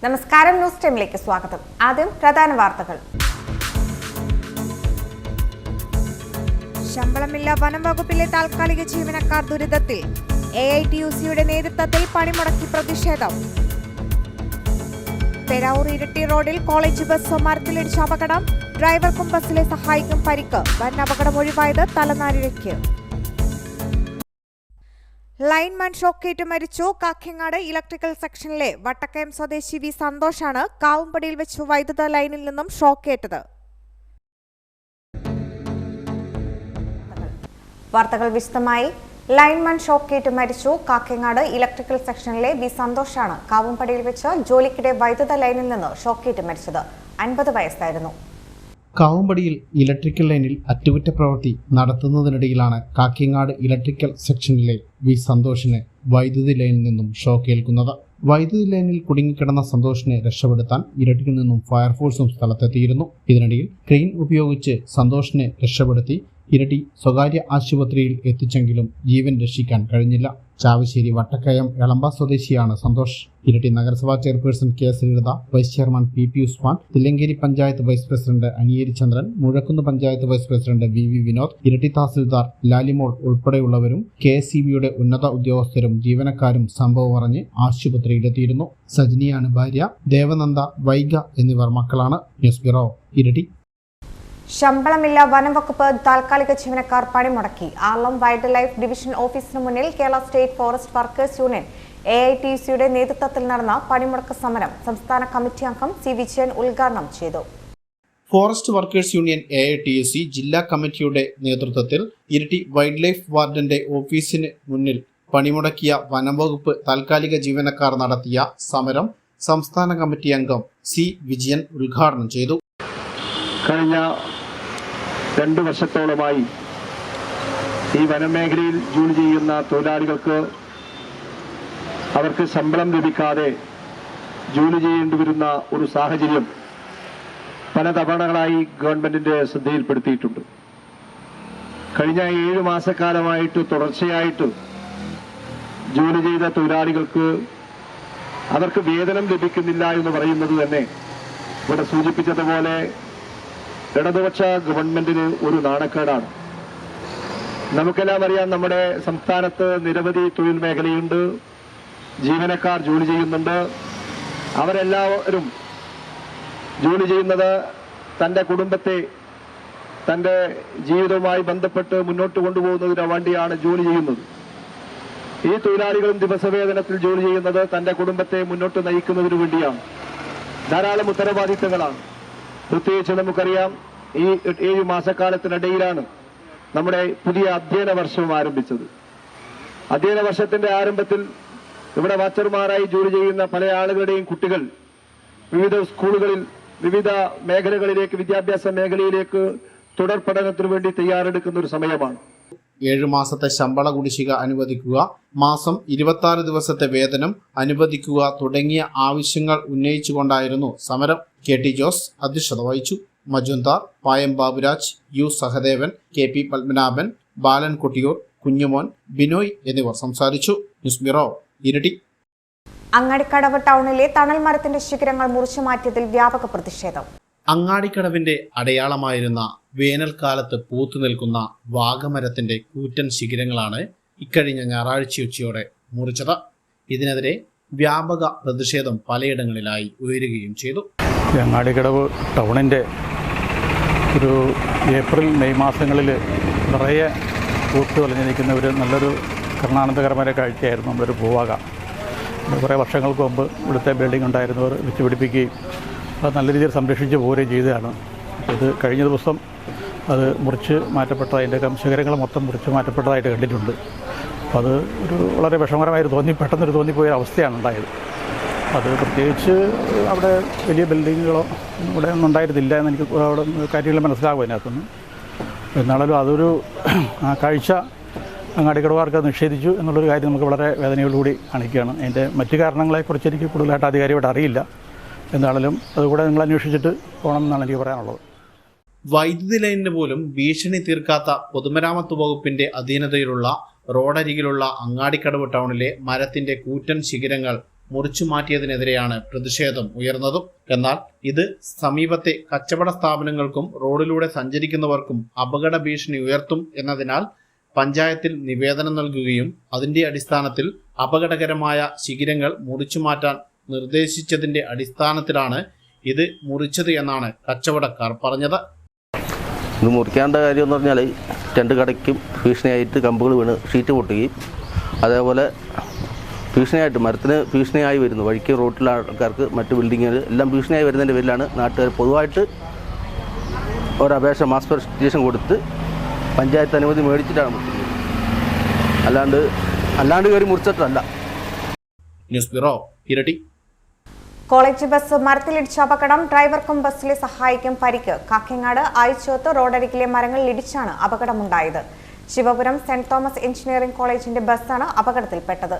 നമസ്കാരം, ന്യൂസ് ടൈമിലേക്ക് സ്വാഗതം. ആദ്യം പ്രധാന വാർത്തകൾ. ശമ്പളമില്ല വനം വകുപ്പിലെ താൽക്കാലിക ജീവനക്കാർ ദുരിതത്തിൽ. AITUCയുടെ നേതൃത്വത്തിൽ പണിമുടക്കി പ്രതിഷേധം. പെരാവൂർ ഇരട്ടി റോഡിൽ കോളേജ് ബസ് മരത്തിലിടിച്ച അപകടം. ഡ്രൈവർക്കും ബസ്സിലെ സഹായിക്കും പരിക്ക്. വൻ അപകടം ഒഴിവായത് തലനാരിഴയ്ക്ക്. ലൈൻമാൻ ഷോക്കേറ്റ് മരിച്ചു. കാക്കിങ്ങാട് ഇലക്ട്രിക്കൽ സെക്ഷനിലെ വട്ടക്കയം സ്വദേശി വി സന്തോഷാണ് കാവുംപടിയിൽ വെച്ച് വൈദ്യുത ലൈനിൽ നിന്നും ഷോക്കേറ്റത്. വാർത്തകൾ വിശദമായി. ലൈൻമാൻ ഷോക്കേറ്റ് മരിച്ചു. കാക്കിങ്ങാട് ഇലക്ട്രിക്കൽ സെക്ഷനിലെ വി സന്തോഷാണ് കാവുംപടിയിൽ വെച്ച് ജോലിക്കിടെ വൈദ്യുത ലൈനിൽ നിന്ന് ഷോക്കേറ്റ് മരിച്ചത്. 50 വയസ്സായിരുന്നു. കാവുംപടിയിൽ ഇലക്ട്രിക്കൽ ലൈനിൽ അറ്റകുറ്റപ്രവൃത്തി നടത്തുന്നതിനിടയിലാണ് കാക്കിങ്ങാട് ഇലക്ട്രിക്കൽ സെക്ഷനിലെ വി സന്തോഷിന് വൈദ്യുതി ലൈനിൽ നിന്നും ഷോക്കേൽക്കുന്നത്. വൈദ്യുതി ലൈനിൽ കുടുങ്ങിക്കിടന്ന സന്തോഷിനെ രക്ഷപ്പെടുത്താൻ ഇരട്ടിയിൽ നിന്നും ഫയർഫോഴ്സും സ്ഥലത്തെത്തിയിരുന്നു. ഇതിനിടയിൽ ക്രെയിൻ ഉപയോഗിച്ച് സന്തോഷിനെ രക്ഷപ്പെടുത്തി ഇരട്ടി സ്വകാര്യ ആശുപത്രിയിൽ എത്തിച്ചെങ്കിലും ജീവൻ രക്ഷിക്കാൻ കഴിഞ്ഞില്ല. ചാവശ്ശേരി വട്ടക്കയം എളമ്പ സ്വദേശിയാണ് സന്തോഷ്. ഇരട്ടി നഗരസഭാ chairperson K Sreelatha, vice chairman P Usman, Thillankeri panchayat vice president Aniyeri Chandran, Muzhakkunnu panchayat vice president V Vinod, Iritty tahsildar Lalimol ഉൾപ്പെടെയുള്ളവരും KSEBയുടെ ഉന്നത ഉദ്യോഗസ്ഥരും ജീവനക്കാരും സംഭവം അറിഞ്ഞ് ആശുപത്രിയിലെത്തിയിരുന്നു. സജിനിയാണ് ഭാര്യ. ദേവനന്ദ, വൈഗ എന്നിവർ മക്കളാണ്. ന്യൂസ് ബ്യൂറോ, ഇരട്ടി. ശമ്പളമില്ല വനം വകുപ്പ് താൽക്കാലിക ജീവനക്കാർ പണിമുടക്കി. ആർളം വൈൽഡ് ലൈഫ് ഡിവിഷൻ ഓഫീസിന് മുന്നിൽ Kerala state forest workers union AITUCയുടെ നേതൃത്വത്തിൽ നടന്ന പണിമുടക്ക് സമരം സംസ്ഥാന കമ്മിറ്റി അംഗം C വിജയൻ ഉദ്ഘാടനം ചെയ്തു. ഫോറസ്റ്റ് വർക്കേഴ്സ് യൂണിയൻ AITUC ജില്ലാ കമ്മിറ്റിയുടെ നേതൃത്വത്തിൽ ഇരട്ടി വൈൽഡ് ലൈഫ് വാർഡന്റെ ഓഫീസിന് മുന്നിൽ പണിമുടക്കിയ വനംവകുപ്പ് താൽക്കാലിക ജീവനക്കാർ നടത്തിയ സമരം സംസ്ഥാന കമ്മിറ്റി അംഗം C വിജയൻ ഉദ്ഘാടനം ചെയ്തു. കഴിഞ്ഞ 2 വർഷത്തോളമായി ഈ വനമേഖലയിൽ ജോലി ചെയ്യുന്ന തൊഴിലാളികൾക്ക് അവർക്ക് ശമ്പളം ലഭിക്കാതെ ജോലി ചെയ്യേണ്ടി വരുന്ന ഒരു സാഹചര്യം പല തവണകളായി ഗവൺമെന്റിന്റെ ശ്രദ്ധയിൽപ്പെടുത്തിയിട്ടുണ്ട്. കഴിഞ്ഞ 7 മാസക്കാലമായിട്ട് തുടർച്ചയായിട്ട് ജോലി ചെയ്ത തൊഴിലാളികൾക്ക് അവർക്ക് വേതനം ലഭിക്കുന്നില്ല എന്ന് പറയുന്നത് തന്നെ ഇവിടെ സൂചിപ്പിച്ചതുപോലെ ഇടതുപക്ഷ ഗവൺമെന്റിന് ഒരു നാണക്കേടാണ്. നമുക്കെല്ലാം അറിയാം, നമ്മുടെ സംസ്ഥാനത്ത് നിരവധി തൊഴിൽ മേഖലയുണ്ട്, ജീവനക്കാർ ജോലി ചെയ്യുന്നുണ്ട്. അവരെല്ലാവരും ജോലി ചെയ്യുന്നത് തൻ്റെ കുടുംബത്തെ തൻ്റെ ജീവിതവുമായി ബന്ധപ്പെട്ട് മുന്നോട്ട് കൊണ്ടുപോകുന്നതിന് വേണ്ടിയാണ് ജോലി ചെയ്യുന്നത്. ഈ തൊഴിലാളികളും ദിവസവേതനത്തിൽ ജോലി ചെയ്യുന്നത് തൻ്റെ കുടുംബത്തെ മുന്നോട്ട് നയിക്കുന്നതിന് വേണ്ടിയാണ്. ധാരാളം ഉത്തരവാദിത്തങ്ങളാണ്. പ്രത്യേകിച്ച് നമുക്കറിയാം, ഈ 7 മാസക്കാലത്തിനിടയിലാണ് നമ്മുടെ പുതിയ അധ്യയന വർഷം ആരംഭിച്ചത്. അധ്യയന വർഷത്തിന്റെ ആരംഭത്തിൽ ഇവിടെ വാച്ചർമാരായി ജോലി ചെയ്യുന്ന പല ആളുകളുടെയും കുട്ടികൾ വിവിധ സ്കൂളുകളിൽ വിവിധ മേഖലകളിലേക്ക്, വിദ്യാഭ്യാസ മേഖലയിലേക്ക് തുടർ പഠനത്തിനു വേണ്ടി തയ്യാറെടുക്കുന്ന ഒരു സമയമാണ്. 7 മാസത്തെ ശമ്പള കുടിശ്ശിക അനുവദിക്കുക, മാസം 26 ദിവസത്തെ വേതനം അനുവദിക്കുക തുടങ്ങിയ ആവശ്യങ്ങൾ ഉന്നയിച്ചുകൊണ്ടായിരുന്നു സമരം. KT ജോസ് അധ്യക്ഷത വഹിച്ചു. മജുന്ദാർ, പായം ബാബുരാജ്, U സഹദേവൻ, KP പത്മനാഭൻ, ബാലൻ കൊട്ടിയൂർ, കുഞ്ഞുമോൻ, ബിനോയ് എന്നിവർ സംസാരിച്ചു. ന്യൂസ് ബ്യൂറോ, ഇരട്ടി. അങ്ങാടിക്കടവ് ടൗണിലെ തണൽ മരത്തിന്റെ ശിഖരങ്ങൾ മുറിച്ചു മാറ്റിയതിൽ വ്യാപക പ്രതിഷേധം. അങ്ങാടിക്കടവിന്റെ അടയാളമായിരുന്ന വേനൽക്കാലത്ത് പൂത്തുനിൽക്കുന്ന വാഗമരത്തിന്റെ കൂറ്റൻ ശിഖരങ്ങളാണ് ഇക്കഴിഞ്ഞ ഞായറാഴ്ച ഉച്ചയോടെ മുറിച്ചത്. ഇതിനെതിരെ വ്യാപക പ്രതിഷേധം പലയിടങ്ങളിലായി ഉയരുകയും ചെയ്തു. അങ്ങാടിക്കടവ് ടൗണിൻ്റെ ഒരു ഏപ്രിൽ മെയ് മാസങ്ങളിൽ നിറയെ പൂത്ത് വലഞ്ഞു നിൽക്കുന്ന ഒരു നല്ലൊരു കർണാനന്ദകരമായ കാഴ്ചയായിരുന്നു നമ്മളൊരു പൂവാക. കുറേ വർഷങ്ങൾക്ക് മുമ്പ് ഇവിടുത്തെ ബിൽഡിംഗ് ഉണ്ടായിരുന്നവർ വെച്ച് പിടിപ്പിക്കുകയും അത് നല്ല രീതിയിൽ സംരക്ഷിച്ച് പോവുകയും ചെയ്തതാണ്. ഇത് കഴിഞ്ഞ ദിവസം അത് മുറിച്ച് മാറ്റപ്പെട്ട അതിൻ്റെ ശിഖരങ്ങൾ മൊത്തം മുറിച്ച് മാറ്റപ്പെട്ടതായിട്ട് കണ്ടിട്ടുണ്ട്. അപ്പോൾ അത് ഒരു വളരെ വിഷമകരമായി പെട്ടെന്നൊരു തോന്നിപ്പോയ അവസ്ഥയാണ് ഉണ്ടായത്. അത് പ്രത്യേകിച്ച് അവിടെ വലിയ ബിൽഡിങ്ങുകളോ ഇവിടെ ഒന്നും ഉണ്ടായിരുന്നില്ല എന്ന് എനിക്ക് അവിടെ കാര്യങ്ങൾ മനസ്സിലാകും അതിനകത്തുനിന്ന്. എന്നാലും അതൊരു കാഴ്ച അങ്ങാടിക്കടവുകാർക്ക് നിഷേധിച്ചു എന്നുള്ളൊരു കാര്യം നമുക്ക് വളരെ വേദനയോടുകൂടി കാണിക്കുകയാണ്. അതിൻ്റെ മറ്റു കാരണങ്ങളെക്കുറിച്ച് എനിക്ക് കൂടുതലായിട്ട് ആധികാരികമായിട്ട് അറിയില്ല. എന്താണെങ്കിലും അതുകൂടെ നിങ്ങൾ അന്വേഷിച്ചിട്ട് പോകണം എന്നാണ് എനിക്ക് പറയാനുള്ളത്. വൈദ്യുതി ലൈനിന് പോലും ഭീഷണി തീർക്കാത്ത പൊതുമരാമത്ത് വകുപ്പിന്റെ അധീനതയിലുള്ള റോഡരികിലുള്ള അങ്ങാടിക്കടവ് ടൗണിലെ മരത്തിന്റെ കൂറ്റൻ ശിഖരങ്ങൾ മുറിച്ചു മാറ്റിയതിനെതിരെയാണ് പ്രതിഷേധം ഉയർന്നതും. എന്നാൽ ഇത് സമീപത്തെ കച്ചവട സ്ഥാപനങ്ങൾക്കും റോഡിലൂടെ സഞ്ചരിക്കുന്നവർക്കും അപകട ഭീഷണി ഉയർത്തും എന്നതിനാൽ പഞ്ചായത്തിൽ നിവേദനം നൽകുകയും അതിന്റെ അടിസ്ഥാനത്തിൽ അപകടകരമായ ശിഖിരങ്ങൾ മുറിച്ചു മാറ്റാൻ നിർദ്ദേശിച്ചതിന്റെ അടിസ്ഥാനത്തിലാണ് ഇത് മുറിച്ചത് എന്നാണ് കച്ചവടക്കാർ പറഞ്ഞത്. ഇത് മുറിക്കേണ്ട കാര്യം എന്ന് പറഞ്ഞാൽ 2 കടയ്ക്കും ഭീഷണിയായിട്ട് കമ്പുകൾ വീണ് ഷീറ്റ് പൊട്ടുകയും അതേപോലെ ഭീഷണിയായിട്ട് മരത്തിന് ഭീഷണിയായി വരുന്നു. വഴിക്ക് റോട്ടിലെ ആൾക്കാർക്ക് മറ്റ് ബിൽഡിങ്ങുകൾ എല്ലാം ഭീഷണിയായി വരുന്നതിൻ്റെ പേരിലാണ് നാട്ടുകാർ പൊതുവായിട്ട് ഒരപേക്ഷ മാസ് പെർട്ടിഷൻ കൊടുത്ത് പഞ്ചായത്ത് അനുമതി മേടിച്ചിട്ടാണ് മുറിക്കുന്നത്. അല്ലാണ്ട് കയറി മുറിച്ചിട്ടല്ല. ന്യൂസ് ബ്യൂറോ, ഇരട്ടി. കോളേജ് ബസ് മരത്തിലിടിച്ച അപകടം. ഡ്രൈവർക്കും ബസ്സിലെ സഹായിക്കും പരിക്ക്. കാക്കങ്ങാട് ആയിച്ചോത്ത് റോഡരികിലെ മരങ്ങളിലിടിച്ചാണ് അപകടമുണ്ടായത്. ശിവപുരം സെന്റ് തോമസ് എഞ്ചിനീയറിംഗ് കോളേജിന്റെ ബസ്സാണ് അപകടത്തിൽപ്പെട്ടത്.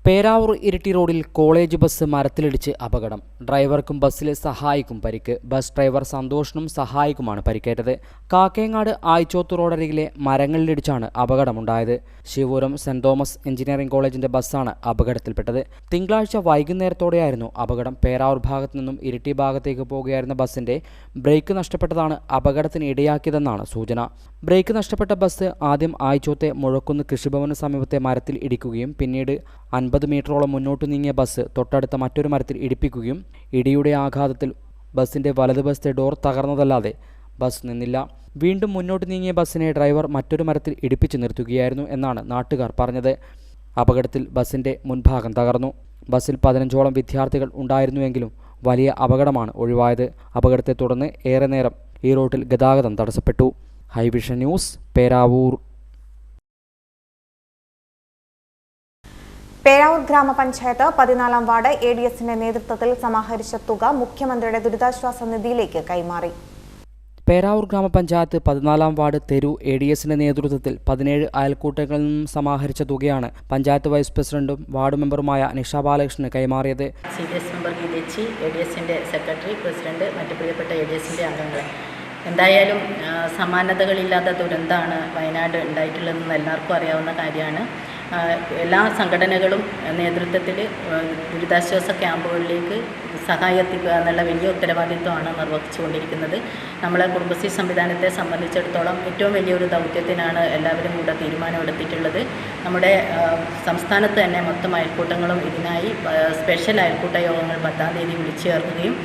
പേരാവൂർ ഇരിട്ടി റോഡിൽ കോളേജ് ബസ് മരത്തിലിടിച്ച് അപകടം. ഡ്രൈവർക്കും ബസ്സിലെ സഹായിക്കും പരിക്ക്. ബസ് ഡ്രൈവർ സന്തോഷിനും സഹായിക്കുമാണ് പരിക്കേറ്റത്. കാക്കയങ്ങാട് ആയിച്ചോത്ത് റോഡരികിലെ മരങ്ങളിലിടിച്ചാണ് അപകടമുണ്ടായത്. ശിവപുരം സെന്റ് തോമസ് എഞ്ചിനീയറിംഗ് കോളേജിന്റെ ബസ്സാണ് അപകടത്തിൽപ്പെട്ടത്. തിങ്കളാഴ്ച വൈകുന്നേരത്തോടെയായിരുന്നു അപകടം. പേരാവൂർ ഭാഗത്തു നിന്നും ഇരിട്ടി ഭാഗത്തേക്ക് പോകുകയായിരുന്ന ബസിന്റെ ബ്രേക്ക് നഷ്ടപ്പെട്ടതാണ് അപകടത്തിന് ഇടയാക്കിയതെന്നാണ് സൂചന. ബ്രേക്ക് നഷ്ടപ്പെട്ട ബസ് ആദ്യം ആയിച്ചോത്തെ മുഴക്കുന്ന് കൃഷിഭവന് സമീപത്തെ മരത്തിൽ ഇടിക്കുകയും പിന്നീട് 50 മീറ്ററോളം മുന്നോട്ട് നീങ്ങിയ ബസ് തൊട്ടടുത്ത മറ്റൊരു മരത്തിൽ ഇടിപ്പിക്കുകയും ഇടിയുടെ ആഘാതത്തിൽ ബസിന്റെ വലതുവശത്തെ ഡോർ തകർന്നതല്ലാതെ ബസ് നിന്നില്ല. വീണ്ടും മുന്നോട്ട് നീങ്ങിയ ബസ്സിനെ ഡ്രൈവർ മറ്റൊരു മരത്തിൽ ഇടിപ്പിച്ചു നിർത്തുകയായിരുന്നു എന്നാണ് നാട്ടുകാർ പറഞ്ഞത്. അപകടത്തിൽ ബസിന്റെ മുൻഭാഗം തകർന്നു. ബസ്സിൽ 15ഓളം വിദ്യാർത്ഥികൾ ഉണ്ടായിരുന്നുവെങ്കിലും വലിയ അപകടമാണ് ഒഴിവായത്. അപകടത്തെ തുടർന്ന് ഏറെ നേരം ഈ റൂട്ടിൽ ഗതാഗതം തടസ്സപ്പെട്ടു. ഹൈവിഷൻ ന്യൂസ്, പേരാവൂർ. പേരാവൂർ ഗ്രാമപഞ്ചായത്ത് 14-ാം വാർഡ് ADSന്റെ നേതൃത്വത്തിൽ സമാഹരിച്ച തുക മുഖ്യമന്ത്രിയുടെ ദുരിതാശ്വാസ നിധിയിലേക്ക് കൈമാറി. പേരാവൂർ ഗ്രാമപഞ്ചായത്ത് 14-ാം വാർഡ് തെരു ADSന്റെ നേതൃത്വത്തിൽ 17 അയൽക്കൂട്ടങ്ങളിൽ നിന്നും സമാഹരിച്ച തുകയാണ് പഞ്ചായത്ത് വൈസ് പ്രസിഡന്റും വാർഡ് മെമ്പറുമായ നിഷ ബാലകൃഷ്ണന് കൈമാറിയത്. CDS മെമ്പർ ഗീതേച്ചി, ADSന്റെ സെക്രട്ടറി, പ്രസിഡന്റ്, മറ്റ് പ്രിയപ്പെട്ട ADSന്റെ അംഗങ്ങളെ, എന്തായാലും സമാനതകളില്ലാത്ത ദുരന്തമാണ് വയനാട് ഉണ്ടായിട്ടുള്ളതെന്ന് എല്ലാവർക്കും അറിയാവുന്ന കാര്യമാണ്. എല്ലാ സംഘടനകളും നേതൃത്വത്തിൽ ദുരിതാശ്വാസ ക്യാമ്പുകളിലേക്ക് സഹായം എത്തിക്കുക എന്നുള്ള വലിയ ഉത്തരവാദിത്വമാണ് നിർവഹിച്ചുകൊണ്ടിരിക്കുന്നത്. നമ്മളെ കുടുംബശ്രീ സംവിധാനത്തെ സംബന്ധിച്ചിടത്തോളം ഏറ്റവും വലിയൊരു ദൗത്യത്തിനാണ് എല്ലാവരും കൂടെ തീരുമാനമെടുത്തിട്ടുള്ളത്. നമ്മുടെ സംസ്ഥാനത്ത് തന്നെ മൊത്തം അയൽക്കൂട്ടങ്ങളും ഇതിനായി സ്പെഷ്യൽ അയൽക്കൂട്ട യോഗങ്ങൾ 10-ാം തീയതി വിളിച്ചു ചേർക്കുകയും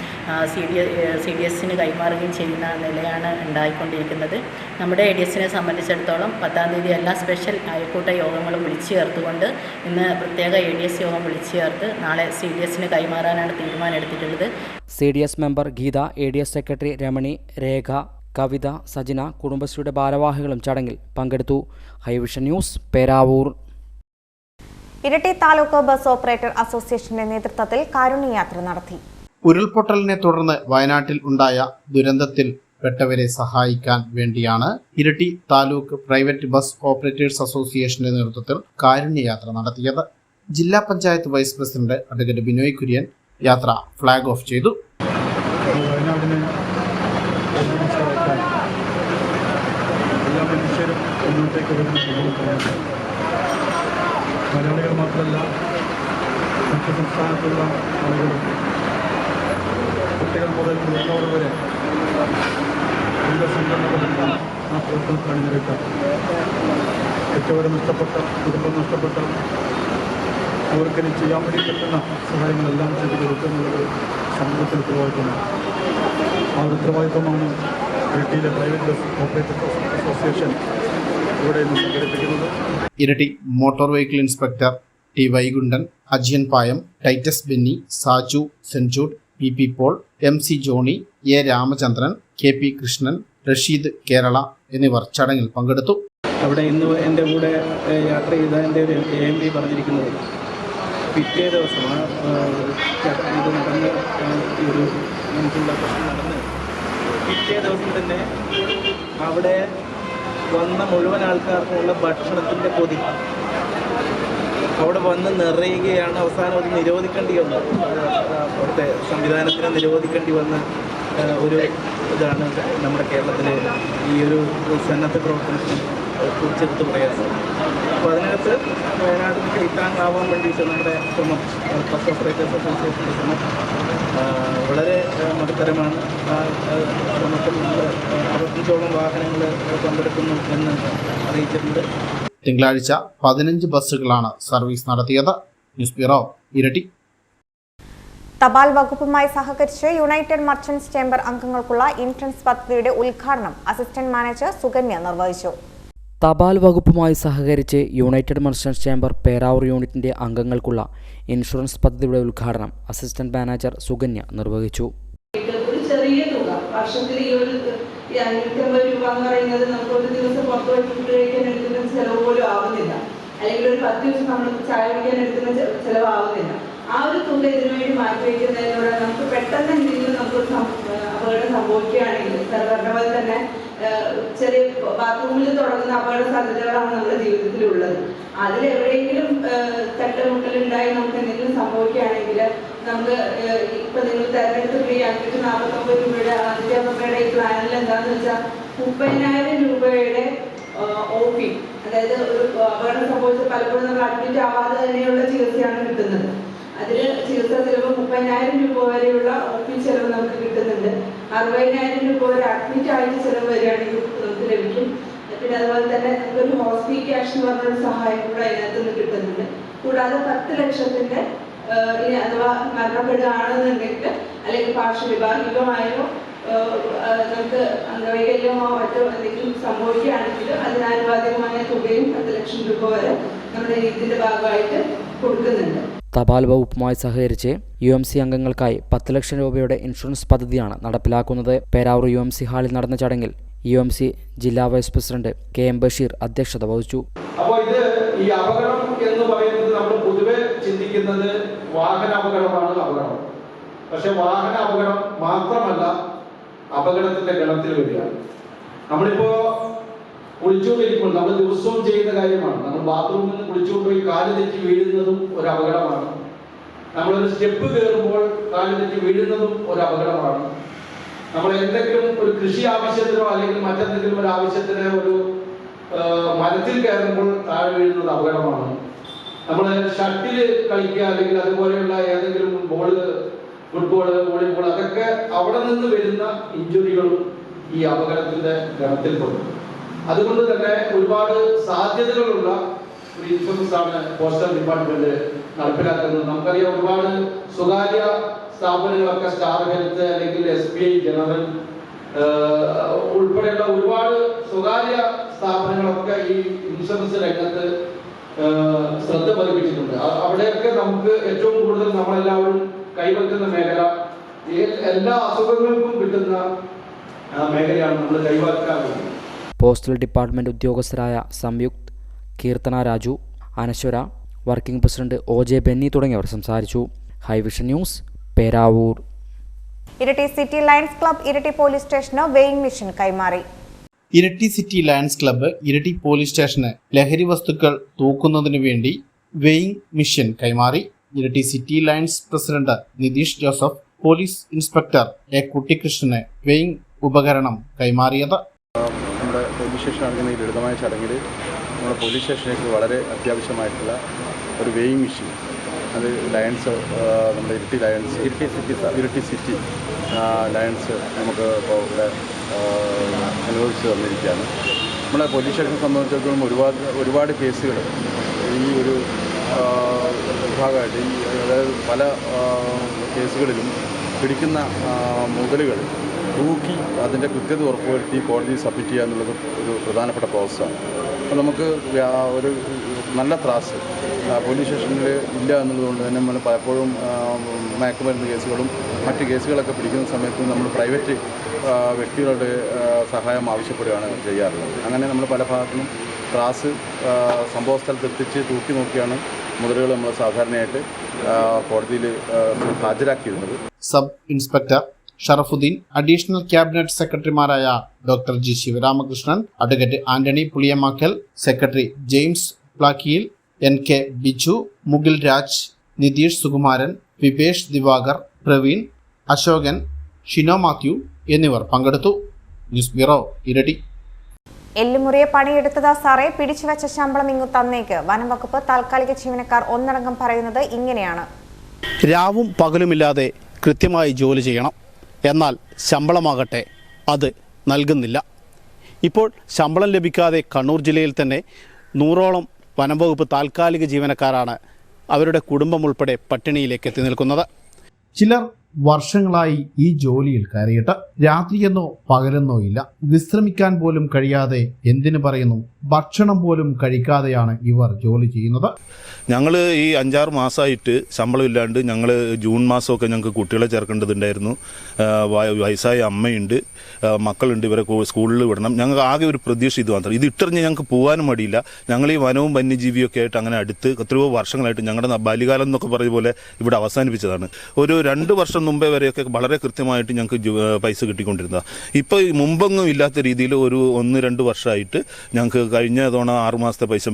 CDSന് കൈമാറുകയും ചെയ്യുന്ന നിലയാണ് ഉണ്ടായിക്കൊണ്ടിരിക്കുന്നത്. നമ്മുടെ ADSനെ സംബന്ധിച്ചിടത്തോളം 10-ാം തീയതി എല്ലാ സ്പെഷ്യൽ അയൽക്കൂട്ട യോഗങ്ങളും വിളിച്ചു ചേർത്തുകൊണ്ട് ഇന്ന് പ്രത്യേക ADS യോഗം വിളിച്ചു ചേർത്ത് നാളെ CDSന് കൈമാറാനാണ് തീരുമാനമെടുത്തിട്ടുള്ളത്. CDS member Geetha, ADS secretary Ramani, Rekha, Kavitha, Sajina, കുടുംബശ്രീയുടെ ഭാരവാഹികളും ചടങ്ങിൽ പങ്കെടുത്തു. High vision news, Peravoor. Iritty taluk bus operator അസോസിയേഷന്റെ നേതൃത്വത്തിൽ കാരുണ്യയാത്ര നടത്തി. ഉരുൾപൊട്ടലിനെ തുടർന്ന് വയനാട്ടിൽ ഉണ്ടായ ദുരന്തത്തിൽ പെട്ടവരെ സഹായിക്കാൻ വേണ്ടിയാണ് Iritty taluk private bus operators അസോസിയേഷന്റെ നേതൃത്വത്തിൽ കാരുണ്യയാത്ര നടത്തിയത്. ജില്ലാ panchayat vice president advocate Binoy Kurian യാത്ര ഫ്ലാഗ് ഓഫ് ചെയ്തു. വയനാടിനെ എല്ലാ മനുഷ്യരും മുന്നോട്ടേക്ക് വരുന്ന മലയാളികൾ മാത്രമല്ല, മറ്റ് സംസ്ഥാനത്തുള്ള ആളുകളും കുട്ടികൾ മുതൽ മുതിർന്നവർ വരെ വിവിധ സംഘടനകളെല്ലാം ആ പ്രവർത്തനത്തിൽ അണിനിരക്കാം. ഏറ്റവും നഷ്ടപ്പെട്ട കുടുംബം നഷ്ടപ്പെട്ട അവർക്കിനി ചെയ്യാൻ വേണ്ടി പറ്റുന്ന സഹായങ്ങളെല്ലാം ചെയ്തു കൊടുക്കുന്നുള്ളത് സമൂഹത്തിൽ ഉത്തരവാദിത്തമാണ്. ആ ഒരു ഉത്തരവാദിത്തമാണ് ഇരിട്ടിയിലെ പ്രൈവറ്റ് ബസ് ഓപ്പറേറ്റേഴ്സ് അസോസിയേഷൻ ഇവിടെ നിന്ന് സംഘടിപ്പിക്കുന്നത്. Iritty motor vehicle inspector T Vaikundan, Ajiyan Payam, Titus Benny, Saju Senchoot, PP Paul, MC Johny, A Ramachandran, KP Krishnan, Rasheed Kerala എന്നിവർ ചടങ്ങിൽ പങ്കെടുത്തു. അവിടെ ഇന്ന് എൻ്റെ കൂടെ യാത്ര ചെയ്ത എൻ്റെ ഒരു AMP പറഞ്ഞിരിക്കുന്നത് പിറ്റേ ദിവസം ഇത് നടന്ന് ഈ ഒരു നമുക്കുള്ള പ്രശ്നം നടന്ന് പിറ്റേ ദിവസം തന്നെ അവിടെ വന്ന മുഴുവൻ ആൾക്കാർക്കുമുള്ള ഭക്ഷണത്തിൻ്റെ കൊതി അവിടെ വന്ന് നിറയുകയാണ്. അവസാനം അത് നിരോധിക്കേണ്ടി വന്നു, അവിടുത്തെ സംവിധാനത്തിന് നിരോധിക്കേണ്ടി വന്ന ഒരു ഇതാണ് നമ്മുടെ കേരളത്തിലെ ഈ ഒരു സന്നദ്ധ പ്രവർത്തനത്തിന് കൂടിച്ചെടുത്ത് പറയാനുള്ളത്. അപ്പോൾ അതിനകത്ത് വയനാടിന് കൈത്താങ്ങാവാൻ വേണ്ടിയിട്ട് നമ്മുടെ ശ്രമം, ബസ് ഓപ്പറേറ്റേഴ്സ് അസോസിയേഷൻ്റെ ശ്രമം വളരെ മഹത്തരമാണ്. ആ ശ്രമത്തിൽ നമ്മൾ 65ഓളം വാഹനങ്ങൾ പങ്കെടുക്കുന്നു എന്ന് അറിയിച്ചിട്ടുണ്ട്. തിങ്കളാഴ്ച 15 ബസ്സുകളാണ് സർവീസ് നടത്തിയത്. ന്യൂസ് ബ്യൂറോ, ഇരട്ടി. തപാൽ വകുപ്പുമായി സഹകരിച്ച് യുണൈറ്റഡ് മർച്ചന്റ്സ് ചേംബർ അംഗങ്ങൾക്കുള്ള ഇൻഷുറൻസ് പദ്ധതിയുടെ ഉദ്ഘാടനം അസിസ്റ്റന്റ് മാനേജർ സുകന്യ നിർവഹിച്ചു. തപാൽ വകുപ്പുമായി സഹകരിച്ച് യുണൈറ്റഡ് മർച്ചന്റ്സ് ചേംബർ പേരാവൂർ യൂണിറ്റിന്റെ അംഗങ്ങൾക്കുള്ള ഇൻഷുറൻസ് പദ്ധതിയുടെ ഉദ്ഘാടനം അസിസ്റ്റന്റ് മാനേജർ സുകന്യ നിർവഹിച്ചു. ഒരു ചെറിയ തുക വർഷത്തിൽ ഈ 550 രൂപ എന്ന് പറയുന്നത് നമുക്ക് ഒരു ദിവസം പുറത്തു പോയി ഫുഡ് കഴിക്കാൻ എടുക്കുന്ന ചിലവ് പോലും ആവുന്നില്ല, അല്ലെങ്കിൽ ഒരു 10 ദിവസം നമ്മൾ ചായ കുടിക്കാൻ എടുക്കുന്ന ചിലവാകുന്നില്ല. ആ ഒരു തുക ഇതിനുവേണ്ടി മാറ്റിവെക്കുന്നതിലൂടെ നമുക്ക് പെട്ടെന്ന് എന്തെങ്കിലും നമുക്കൊരു അപകടം സംഭവിക്കുകയാണെങ്കിൽ പറഞ്ഞ പോലെ തന്നെ ചെറിയ ബാത്റൂമിൽ തുടങ്ങുന്ന അപകട സാധ്യതകളാണ് നമ്മുടെ ജീവിതത്തിലുള്ളത്. അതിലെവിടെയെങ്കിലും തട്ടുമുട്ടലുണ്ടായി നമുക്ക് എന്തെങ്കിലും സംഭവിക്കുകയാണെങ്കിൽ നമുക്ക് ഇപ്പൊ നിങ്ങൾ തെരഞ്ഞെടുത്തിട്ടുള്ള ഈ 549 രൂപയുടെ ആദ്യത്തെ അമ്മയുടെ ഈ പ്ലാനിൽ എന്താണെന്ന് വെച്ചാൽ 30,000 രൂപയുടെ OP, അതായത് ഒരു അപകടം സംഭവിച്ച് പലപ്പോഴും നമ്മൾ അഡ്മിറ്റ് ആവാതെ തന്നെയുള്ള ചികിത്സയാണ് കിട്ടുന്നത്. അതിൽ ചികിത്സാ ചിലവ് 30,000 രൂപ വരെയുള്ള OP ചിലവ് നമുക്ക് കിട്ടുന്നുണ്ട്. 60,000 രൂപ വരെ അഡ്മിറ്റ് ആയിട്ട് ചിലവ് വരികയാണെങ്കിൽ നമുക്ക് ലഭിക്കും. പിന്നെ അതുപോലെ തന്നെ നമുക്കൊരു ഹോസ്പിറ്റൽ ക്യാഷ് എന്ന് പറഞ്ഞൊരു സഹായം കൂടെ അതിനകത്ത് നിന്ന് കിട്ടുന്നുണ്ട്. കൂടാതെ 10 ലക്ഷത്തിന്റെ ഇനി അഥവാ മരണപ്പെടുകയാണെന്നുണ്ടെങ്കിൽ അല്ലെങ്കിൽ പാർശ്വവിഭാഗികമായോ നമുക്ക് അംഗവൈകല്യമോ മറ്റോ എന്തെങ്കിലും സംഭവിക്കുകയാണെങ്കിൽ അതിനാനുപാതികമായ തുകയും 10 ലക്ഷം രൂപ വരെ നമ്മുടെ ഇതിന്റെ ഭാഗമായിട്ട് കൊടുക്കുന്നുണ്ട്. തപാൽ വകുപ്പുമായി സഹകരിച്ച് UMC അംഗങ്ങൾക്കായി 10 ലക്ഷം രൂപയുടെ ഇൻഷുറൻസ് പദ്ധതിയാണ് നടപ്പിലാക്കുന്നത്. പേരാവൂർ UMC ഹാളിൽ നടന്ന ചടങ്ങിൽ UMC ജില്ലാ വൈസ് പ്രസിഡന്റ് KM ബഷീർ അധ്യക്ഷത വഹിച്ചു. അപ്പോൾ ഈ അപകടം എന്ന് പറയുന്നത് നമ്മൾ പൊതുവെ ചിന്തിക്കുന്നത് വാഹന അപകടമാണ് അപകടം. പക്ഷെ വാഹന അപകടം മാത്രമല്ല അപകടത്തിന്റെ ഗണത്തിൽ വരികയാണ്. നമ്മളിപ്പോ കുളിച്ചുകൊണ്ടിരിക്കുമ്പോൾ നമ്മൾ ദിവസവും ചെയ്യുന്ന കാര്യമാണ്. നമ്മൾ ബാത്റൂമിൽ നിന്ന് കുളിച്ചുകൊണ്ടുപോയി കാല് തെറ്റി വീഴുന്നതും ഒരു അപകടമാണ്. നമ്മളൊരു സ്റ്റെപ്പ് കയറുമ്പോൾ കാല് തെറ്റി വീഴുന്നതും ഒരു അപകടമാണ്. നമ്മൾ എന്തെങ്കിലും ഒരു കൃഷി ആവശ്യത്തിനോ അല്ലെങ്കിൽ മറ്റെന്തെങ്കിലും ഒരു ആവശ്യത്തിന് ഒരു മരത്തിൽ കയറുമ്പോൾ താഴെ വീഴുന്നത് അപകടമാണ്. നമ്മൾ ഷട്ടിൽ കളിക്കുക അല്ലെങ്കിൽ അതുപോലെയുള്ള ഏതെങ്കിലും ഫുട്ബോൾ, വോളിബോൾ, അതൊക്കെ അവിടെ നിന്ന് വരുന്ന ഇഞ്ചുറികളും ഈ അപകടത്തിന്റെ ഗണത്തിൽപ്പെടും. അതുകൊണ്ട് തന്നെ ഒരുപാട് സാധ്യതകളുള്ള ഒരു ഇൻഷുറൻസ് ആണ് പോസ്റ്റൽ ഡിപ്പാർട്ട്മെന്റ് നടപ്പിലാക്കുന്നത്. നമുക്കറിയാം, ഒരുപാട് സ്വകാര്യ സ്ഥാപനങ്ങളൊക്കെ സ്റ്റാർ ഹെൽത്ത് അല്ലെങ്കിൽ SBI ജനറൽ ഉൾപ്പെടെയുള്ള ഒരുപാട് സ്വകാര്യ സ്ഥാപനങ്ങളൊക്കെ ഈ ഇൻഷുറൻസ് രംഗത്ത് ശ്രദ്ധ പതിപ്പിച്ചിട്ടുണ്ട്. അവിടെയൊക്കെ നമുക്ക് ഏറ്റവും കൂടുതൽ നമ്മളെല്ലാവരും കൈവെക്കുന്ന മേഖല, എല്ലാ അസുഖങ്ങൾക്കും കിട്ടുന്ന മേഖലയാണ് നമ്മൾ കൈവെക്കാറുള്ളത്. പോസ്റ്റൽ ഡിപ്പാർട്ട്മെന്റ് ഉദ്യോഗസ്ഥരായ Samyukth, Keerthana Raju, Anaswara, working president OJ Benny തുടങ്ങിയവർ സംസാരിച്ചു. Highvision news, Peravoor. Iritty city lions club Iritty police സ്റ്റേഷന് വെയിങ് മെഷീൻ കൈമാറി. Iritty city lions club Iritty police സ്റ്റേഷന് ലഹരി വസ്തുക്കൾ തൂക്കുന്നതിനു വേണ്ടി വെയിങ് മെഷീൻ കൈമാറി. Iritty city lions president Nitheesh Joseph police inspector A. കുട്ടിക്കൃഷ്ണന് വെയിങ് ഉപകരണം കൈമാറിയത്. നമ്മുടെ പോലീസ് സ്റ്റേഷൻ നടക്കുന്ന ഈ ലളിതമായ ചടങ്ങിൽ നമ്മുടെ പോലീസ് സ്റ്റേഷനിലേക്ക് വളരെ അത്യാവശ്യമായിട്ടുള്ള ഒരു വെയിങ് മെഷീൻ, അത് ലയൺസ്, നമ്മുടെ ഇരട്ടി സിറ്റി ലയൺസ് നമുക്ക് ഇപ്പോൾ ഇവിടെ അനുവദിച്ച് തന്നിരിക്കുകയാണ്. നമ്മുടെ പോലീസ് സ്റ്റേഷനെ സംബന്ധിച്ചിടത്തോളം ഒരുപാട് കേസുകൾ ഈ ഒരു ഭാഗമായിട്ട് അതായത് പല കേസുകളിലും പിടിക്കുന്ന മുതലുകൾ തൂക്കി അതിൻ്റെ കൃത്യത ഉറപ്പുവരുത്തി കോടതിയിൽ സബ്മിറ്റ് ചെയ്യുക എന്നുള്ളത് ഒരു പ്രധാനപ്പെട്ട പ്രോസസ്സാണ്. അപ്പോൾ നമുക്ക് ഒരു നല്ല ത്രാസ് പോലീസ് സ്റ്റേഷനിൽ ഇല്ല എന്നുള്ളതുകൊണ്ട് തന്നെ നമ്മൾ പലപ്പോഴും മയക്കുമരുന്ന് കേസുകളും മറ്റ് കേസുകളൊക്കെ പിടിക്കുന്ന സമയത്ത് നമ്മൾ പ്രൈവറ്റ് വ്യക്തികളുടെ സഹായം ആവശ്യപ്പെടുകയാണ് ചെയ്യാറുള്ളത്. അങ്ങനെ നമ്മൾ പല ഭാഗത്തുനിന്നും ത്രാസ് സംഭവ സ്ഥലത്തെത്തിച്ച് തൂക്കി നോക്കിയാണ് മുതലുകൾ നമ്മൾ സാധാരണയായിട്ട് കോടതിയിൽ ഹാജരാക്കിയിരുന്നത്. Sub inspector Sharafudheen, additional cabinet സെക്രട്ടറിമാരായ doctor G. Sivaramakrishnan, advocate Antony Puliyamakkal, secretary James Plakkiyil, NK Biju, Mukil Raj, Nitish Sukumaran, വിപേഷ് Diwakar, Praveen, Ashokan, Shino Mathew എന്നിവർ പങ്കെടുത്തു. ന്യൂസ് ബ്യൂറോ, ഇരട്ടി. എല്ലുമുറിയെ പണിയെടുത്തതാ സാറേ, പിടിച്ചുവെച്ച ശമ്പളം ഇങ്ങു തന്നേക്ക്. വനം വകുപ്പ് താൽക്കാലിക ജീവനക്കാർ ഒന്നടങ്കം പറയുന്നത് ഇങ്ങനെയാണ്. രാവും പകലുമില്ലാതെ കൃത്യമായി ജോലി ചെയ്യണം, എന്നാൽ ശമ്പളമാകട്ടെ അത് നൽകുന്നില്ല. ഇപ്പോൾ ശമ്പളം ലഭിക്കാതെ കണ്ണൂർ ജില്ലയിൽ തന്നെ 100ഓളം വനം വകുപ്പ് താൽക്കാലിക ജീവനക്കാരാണ് അവരുടെ കുടുംബം ഉൾപ്പെടെ പട്ടിണിയിലേക്ക് എത്തി നിൽക്കുന്നത്. ചിലർ വർഷങ്ങളായി ഈ ജോലിയിൽ കയറിയിട്ട് രാത്രിയെന്നോ പകലെന്നോ ഇല്ല. വിശ്രമിക്കാൻ പോലും കഴിയാതെ, എന്തിനു പറയുന്നു, ഭക്ഷണം പോലും കഴിക്കാതെയാണ് ഇവർ ജോലി ചെയ്യുന്നത്. ഞങ്ങൾ ഈ 5-6 മാസമായിട്ട് ശമ്പളം ഇല്ലാണ്ട് ഞങ്ങൾ ജൂൺ മാസമൊക്കെ ഞങ്ങൾക്ക് കുട്ടികളെ ചേർക്കേണ്ടതുണ്ടായിരുന്നു. വയസ്സായ അമ്മയുണ്ട്, മക്കളുണ്ട്, ഇവരെ സ്കൂളിൽ വിടണം. ഞങ്ങൾക്ക് ആകെ ഒരു പ്രതീക്ഷ ഇത് മാത്രം. ഇത് ഇട്ടറിഞ്ഞ് ഞങ്ങൾക്ക് പോകാനും മടിയില്ല. ഞങ്ങൾ ഈ വനവും വന്യജീവിയൊക്കെ ആയിട്ട് അങ്ങനെ അടുത്ത് എത്രയോ വർഷങ്ങളായിട്ട് ഞങ്ങളുടെ ബാല്യകാലം എന്നൊക്കെ പറഞ്ഞ പോലെ ഇവിടെ അവസാനിപ്പിച്ചതാണ്. ഒരു 2 വർഷം മുമ്പേ വരെയൊക്കെ വളരെ കൃത്യമായിട്ട് ഞങ്ങൾക്ക് പൈസ കിട്ടിക്കൊണ്ടിരുന്നതാണ്. ഇപ്പോൾ മുമ്പൊന്നും ഇല്ലാത്ത രീതിയിൽ ഒരു 1-2 വർഷമായിട്ട് ഞങ്ങൾക്ക് കഴിഞ്ഞ തവണ 6 മാസത്തെ പൈസ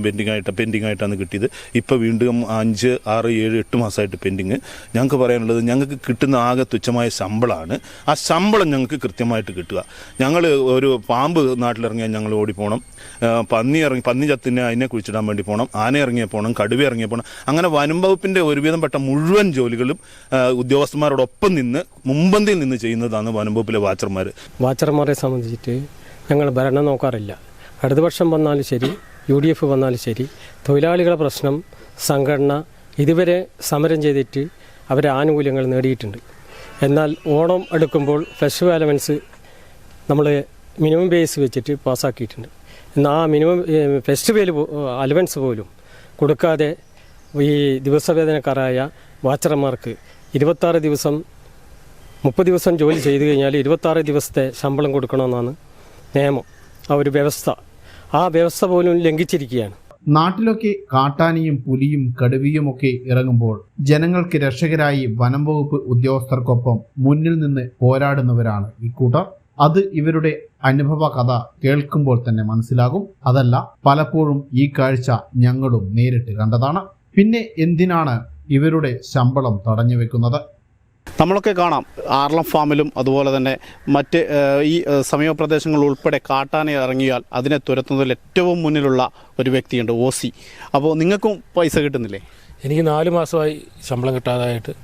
പെൻഡിങ് ആയിട്ടാണ് കിട്ടിയത്. ഇപ്പോൾ വീണ്ടും 5, 6, 7, 8 മാസമായിട്ട് പെൻഡിങ്. ഞങ്ങൾക്ക് പറയാനുള്ളത്, ഞങ്ങൾക്ക് കിട്ടുന്ന ആകെ തുച്ഛമായ ശമ്പളമാണ്. ആ ശമ്പളം ഞങ്ങൾക്ക് കൃത്യമായിട്ട് കിട്ടുക. ഞങ്ങൾ ഒരു പാമ്പ് നാട്ടിലിറങ്ങിയാൽ ഞങ്ങൾ ഓടിപ്പോണം, പന്നി ചത്തിന് അതിനെ കുഴിച്ചിടാൻ വേണ്ടി പോകണം, ആന ഇറങ്ങിയ പോകണം, കടുവ ഇറങ്ങിയ പോകണം. അങ്ങനെ വനം വകുപ്പിൻ്റെ ഒരുവിധം പെട്ട മുഴുവൻ ജോലികളും ഉദ്യോഗസ്ഥന്മാരോടൊപ്പം നിന്ന് മുമ്പന്തിയിൽ നിന്ന് ചെയ്യുന്നതാണ് വനം വകുപ്പിലെ വാച്ചർമാരെ സംബന്ധിച്ചിട്ട് ഞങ്ങൾ ഭരണം നോക്കാറില്ല. അടുത്ത വർഷം വന്നാലും ശരി, UDF വന്നാലും ശരി, തൊഴിലാളികളുടെ പ്രശ്നം സംഘടന ഇതുവരെ സമരം ചെയ്തിട്ട് അവരെ ആനുകൂല്യങ്ങൾ നേടിയിട്ടുണ്ട്. എന്നാൽ ഓണം എടുക്കുമ്പോൾ ഫെസ്റ്റിവൽ അലവൻസ് നമ്മൾ മിനിമം ബേസ് വെച്ചിട്ട് പാസ്സാക്കിയിട്ടുണ്ട്. എന്നാൽ ആ മിനിമം ഫെസ്റ്റിവൽ അലവൻസ് പോലും കൊടുക്കാതെ ഈ ദിവസവേതനക്കാരായ വാച്ചർമാർക്ക് 26 ദിവസം 30 ദിവസം ജോലി ചെയ്തു കഴിഞ്ഞാൽ 26 ദിവസത്തെ ശമ്പളം കൊടുക്കണമെന്നാണ് നിയമം. ആ ഒരു വ്യവസ്ഥ, ആ വ്യവസ്ഥ പോലും ലംഘിച്ചിരിക്കുകയാണ്. നാട്ടിലൊക്കെ കാട്ടാനിയും പുലിയും കടുവയുമൊക്കെ ഇറങ്ങുമ്പോൾ ജനങ്ങൾക്ക് രക്ഷകരായി വനം വകുപ്പ് ഉദ്യോഗസ്ഥർക്കൊപ്പം മുന്നിൽ നിന്ന് പോരാടുന്നവരാണ് ഇക്കൂട്ടർ. അത് ഇവരുടെ അനുഭവ കഥ കേൾക്കുമ്പോൾ തന്നെ മനസ്സിലാകും. അതല്ല, പലപ്പോഴും ഈ കാഴ്ച ഞങ്ങളും നേരിട്ട് കണ്ടതാണ്. പിന്നെ എന്തിനാണ് ഇവരുടെ ശമ്പളം തടഞ്ഞു വെക്കുന്നത്? നമ്മളൊക്കെ കാണാം, ആർളം ഫാമിലും അതുപോലെ തന്നെ മറ്റ് ഈ സമീപപ്രദേശങ്ങൾ ഉൾപ്പെടെ കാട്ടാന ഇറങ്ങിയാൽ അതിനെ തുരത്തുന്നതിൽ ഏറ്റവും മുന്നിലുള്ള ഒരു വ്യക്തിയുണ്ട്, OC. അപ്പോൾ നിങ്ങൾക്കും പൈസ കിട്ടുന്നില്ലേ? എനിക്ക് 4 മാസമായി ശമ്പളം കിട്ടാതായിട്ട്.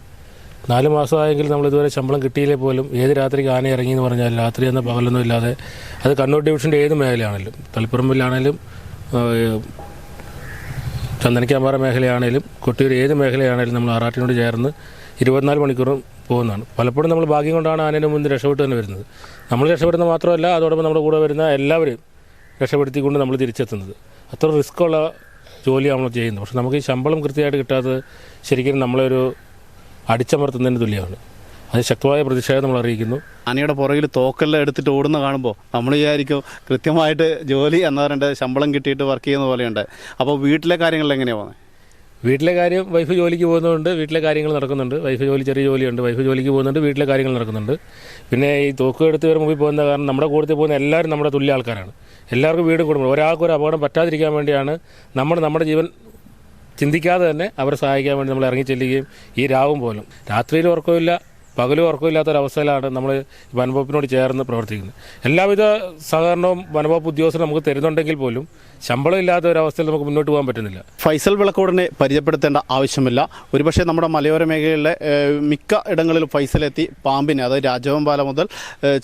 4 മാസമായെങ്കിൽ നമ്മളിതുവരെ ശമ്പളം കിട്ടിയില്ലേ പോലും. ഏത് രാത്രിക്ക് ആന ഇറങ്ങി എന്ന് പറഞ്ഞാൽ രാത്രി എന്ന പകലൊന്നും ഇല്ലാതെ, അത് കണ്ണൂർ ഡിവിഷൻ്റെ ഏത് മേഖലയാണെങ്കിലും, തളിപ്പറമ്പിലാണേലും ചന്ദനക്കാമ്പാറ മേഖലയാണേലും കൊട്ടിയൂർ ഏത് മേഖലയാണേലും നമ്മൾ ആറാട്ടിനോട് ചേർന്ന് 24 മണിക്കൂറും പോകുന്നതാണ്. പലപ്പോഴും നമ്മൾ ഭാഗ്യം കൊണ്ടാണ് ആനേൻ്റെ മുന്നിൽ രക്ഷപ്പെട്ട് തന്നെ വരുന്നത്. നമ്മൾ രക്ഷപ്പെടുന്നത് മാത്രമല്ല, അതോടൊപ്പം നമ്മുടെ കൂടെ വരുന്ന എല്ലാവരും രക്ഷപ്പെടുത്തിക്കൊണ്ട് നമ്മൾ തിരിച്ചെത്തുന്നത്. അത്ര റിസ്ക്കുള്ള ജോലിയാണ് നമ്മൾ ചെയ്യുന്നത്. പക്ഷെ നമുക്ക് ഈ ശമ്പളം കൃത്യമായിട്ട് കിട്ടാത്തത് ശരിക്കും നമ്മളൊരു അടിച്ചമർത്തുന്നതിന് തുല്യമാണ്. അത് ശക്തമായ പ്രതിഷേധം നമ്മൾ അറിയിക്കുന്നു. ആനയുടെ പുറകിൽ തോക്കെല്ലാം എടുത്തിട്ട് ഓടുന്ന കാണുമ്പോൾ നമ്മൾ വിചാരിക്കും കൃത്യമായിട്ട് ജോലി എന്നാ പറയണ്ടത്, ശമ്പളം കിട്ടിയിട്ട് വർക്ക് ചെയ്യുന്ന പോലെയുണ്ട്. അപ്പോൾ വീട്ടിലെ കാര്യങ്ങളിൽ എങ്ങനെയാണ് പോകുന്നത്? വീട്ടിലെ കാര്യം, വൈഫ് ജോലിക്ക് പോകുന്നതുകൊണ്ട് വീട്ടിലെ കാര്യങ്ങൾ നടക്കുന്നുണ്ട്. വൈഫ് ജോലി, ചെറിയ ജോലിയുണ്ട്, വൈഫ് ജോലിക്ക് പോകുന്നുണ്ട്, വീട്ടിലെ കാര്യങ്ങൾ നടക്കുന്നുണ്ട്. പിന്നെ ഈ തോക്ക് എടുത്ത് വരെ മുമ്പിൽ പോകുന്ന കാരണം നമ്മുടെ കൂട്ടത്തിൽ പോകുന്ന എല്ലാവരും നമ്മുടെ തുല്യ ആൾക്കാരാണ്. എല്ലാവർക്കും വീടും കുടുംബം. ഒരാൾക്കൊരു അപകടം പറ്റാതിരിക്കാൻ വേണ്ടിയാണ് നമ്മുടെ ജീവൻ ചിന്തിക്കാതെ തന്നെ അവരെ സഹായിക്കാൻ വേണ്ടി നമ്മൾ ഇറങ്ങി ചെല്ലുകയും ഈ രാവും പോലും രാത്രിയിൽ ഉറക്കമില്ല, പകലും ഉറക്കമില്ലാത്തൊരവസ്ഥയിലാണ് നമ്മൾ വനംവകുപ്പിനോട് ചേർന്ന് പ്രവർത്തിക്കുന്നത്. എല്ലാവിധ സഹകരണവും വനംവകുപ്പ് ഉദ്യോഗസ്ഥർ നമുക്ക് തരുന്നുണ്ടെങ്കിൽ പോലും ശമ്പളം ഇല്ലാത്ത ഒരവസ്ഥയിൽ നമുക്ക് മുന്നോട്ട് പോകാൻ പറ്റുന്നില്ല. ഫൈസൽ വിളക്കോടിനെ പരിചയപ്പെടുത്തേണ്ട ആവശ്യമില്ല. ഒരുപക്ഷെ നമ്മുടെ മലയോര മേഖലയിലെ മിക്ക ഇടങ്ങളിലും ഫൈസലെത്തി പാമ്പിനെ, അതായത് രാജവമ്പാല മുതൽ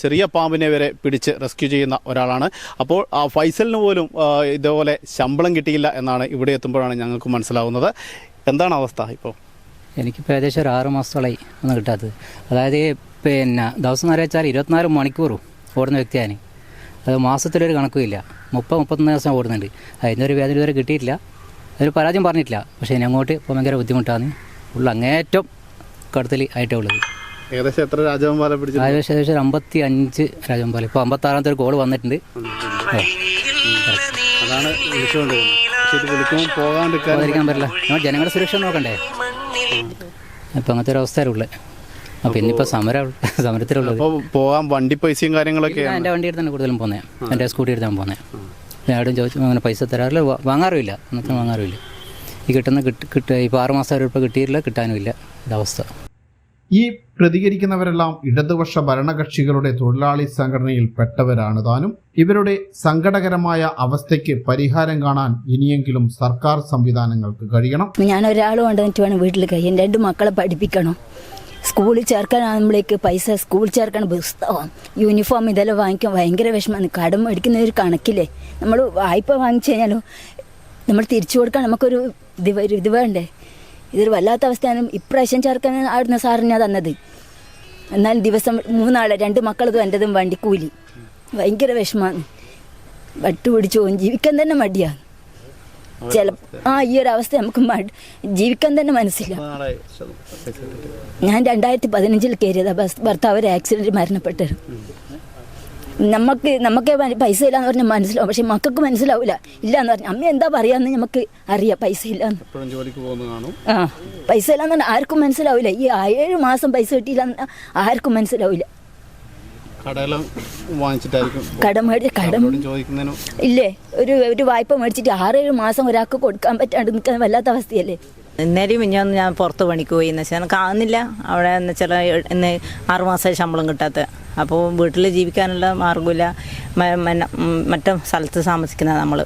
ചെറിയ പാമ്പിനെ വരെ പിടിച്ച് റെസ്ക്യൂ ചെയ്യുന്ന ഒരാളാണ്. അപ്പോൾ ആ ഫൈസലിന് പോലും ഇതേപോലെ ശമ്പളം കിട്ടിയില്ല എന്നാണ് ഇവിടെ എത്തുമ്പോഴാണ് ഞങ്ങൾക്ക് മനസ്സിലാവുന്നത്. എന്താണ് അവസ്ഥ ഇപ്പോൾ? എനിക്കിപ്പോൾ ഏകദേശം ഒരു 6 മാസത്തോളായി ഒന്നും കിട്ടാത്തത്. അതായത് ദിവസം എന്ന് വെച്ചാൽ 24 മണിക്കൂറും ഓടുന്ന വ്യക്തിയാണ്. അത് മാസത്തിലൊരു കണക്കുമില്ല. 30-31 ദിവസം ഓടുന്നുണ്ട്. അതിൻ്റെ ഒരു വേദന ഇതുവരെ കിട്ടിയിട്ടില്ല. ഒരു പരാജയം പറഞ്ഞിട്ടില്ല. പക്ഷേ ഇനി അങ്ങോട്ട് ഇപ്പോൾ ഭയങ്കര ബുദ്ധിമുട്ടാണ്. ഉള്ള അങ്ങേറ്റം കടത്തിൽ ആയിട്ടേ ഉള്ളത്. ഏകദേശം എത്ര രാജവമ്പാല പിടിച്ചു? ഏകദേശം 55 രാജവമ്പാല. ഇപ്പോൾ 56ാമത്തെ ഒരു കോൾ വന്നിട്ടുണ്ട്. അതാണ് പോകാണ്ടിരിക്കാൻ പറ്റില്ല. നമ്മൾ ജനങ്ങളുടെ സുരക്ഷ നോക്കണ്ടേ? ഇപ്പം അങ്ങനത്തെ ഒരു അവസ്ഥയിലുള്ളത്. അപ്പം ഇന്നിപ്പോൾ സമരത്തിലുള്ളത്. പോകാൻ വണ്ടി പൈസയും കാര്യങ്ങളൊക്കെ? എൻ്റെ വണ്ടി എടുത്താണ് കൂടുതലും പോകുന്നത്. എൻ്റെ സ്കൂട്ടി എടുത്താണ് പോകുന്നത്. ആരും ചോദിച്ചു അങ്ങനെ പൈസ തരാറില്ല, വാങ്ങാറുമില്ല. അന്നത്തെ വാങ്ങാറുമില്ല. ഈ കിട്ടുന്ന ഇപ്പോൾ 6 മാസം ഇപ്പോൾ കിട്ടിയിട്ടില്ല, കിട്ടാനുമില്ല. ഇതവസ്ഥ. ഈ പ്രതികരിക്കുന്നവരെല്ലാം ഇടതുപക്ഷ ഭരണകക്ഷികളുടെ തൊഴിലാളി സംഘടനയിൽ പെട്ടവരാണ് താനും. ഇവരുടെ സങ്കടകരമായ അവസ്ഥയ്ക്ക് പരിഹാരം കാണാൻ ഇനിയെങ്കിലും സർക്കാർ സംവിധാനങ്ങൾക്ക് കഴിയണം. ഞാൻ ഒരാൾ കൊണ്ടുവന്നിട്ട് വേണം വീട്ടിൽ കഴിയാൻ. 2 മക്കളെ പഠിപ്പിക്കണം. സ്കൂളിൽ ചേർക്കാനാകുമ്പോഴേക്ക് പൈസ, സ്കൂളിൽ ചേർക്കണം, പുസ്തകം, യൂണിഫോം ഇതെല്ലാം വാങ്ങിക്കാൻ ഭയങ്കര വിഷമമാണ്. കടം മേടിക്കുന്ന ഒരു കണക്കില്ലേ, നമ്മൾ വായ്പ വാങ്ങിച്ചു കഴിഞ്ഞാലും നമ്മൾ തിരിച്ചു കൊടുക്കാൻ നമുക്കൊരു ഇത് വേണ്ടേ. ഇതൊരു വല്ലാത്ത അവസ്ഥയാണ്. ഇപ്രാവശ്യം ചേർക്കാൻ ആടുന്ന സാറിനാ തന്നത്. എന്നാൽ ദിവസം 3 ആളെ 2 മക്കളതും എൻ്റെതും വണ്ടിക്കൂലി. ഭയങ്കര വിഷമമാണ്. വട്ടുപിടിച്ചു പോകും, ജീവിക്കാൻ തന്നെ മടിയാണ്. ഈ ഒരു അവസ്ഥ നമുക്ക് ജീവിക്കാൻ തന്നെ മനസ്സില്ല. ഞാൻ 2015 കയറിയതാ. ഭർത്താവ് ഒരു ആക്സിഡന്റ് മരണപ്പെട്ടു. നമുക്ക് പൈസ ഇല്ലാന്ന് പറഞ്ഞാൽ മനസ്സിലാവും, പക്ഷെ മക്കൾക്ക് മനസ്സിലാവില്ല. ഇല്ലാന്ന് പറഞ്ഞാൽ അമ്മ എന്താ പറയാന്ന് നമുക്ക് അറിയാം. പൈസ ഇല്ലാന്ന്, പൈസ ഇല്ലാന്ന് പറഞ്ഞാൽ ആർക്കും മനസ്സിലാവില്ല. ഈ 7 മാസം പൈസ കിട്ടിയില്ല ആർക്കും മനസ്സിലാവില്ല. കടം ഇല്ലേ, ഒരു വായ്പ മേടിച്ചിട്ട് 6-7 മാസം ഒരാൾക്ക് കൊടുക്കാൻ പറ്റാണ്ട് നിൽക്കാൻ വല്ലാത്ത അവസ്ഥയല്ലേ. ഇന്നേരം മിഞ്ഞാന്ന് ഞാൻ പുറത്ത് പണിക്ക് പോയി എന്ന് വെച്ചാൽ എനിക്ക് ആകുന്നില്ല. അവിടെ എന്ന് വെച്ചാൽ ഇന്ന് 6 മാസമായി ശമ്പളം കിട്ടാത്ത. അപ്പോൾ വീട്ടിൽ ജീവിക്കാനുള്ള മാർഗ്ഗമില്ല. മറ്റേ സ്ഥലത്ത് താമസിക്കുന്നതാണ്, നമ്മൾ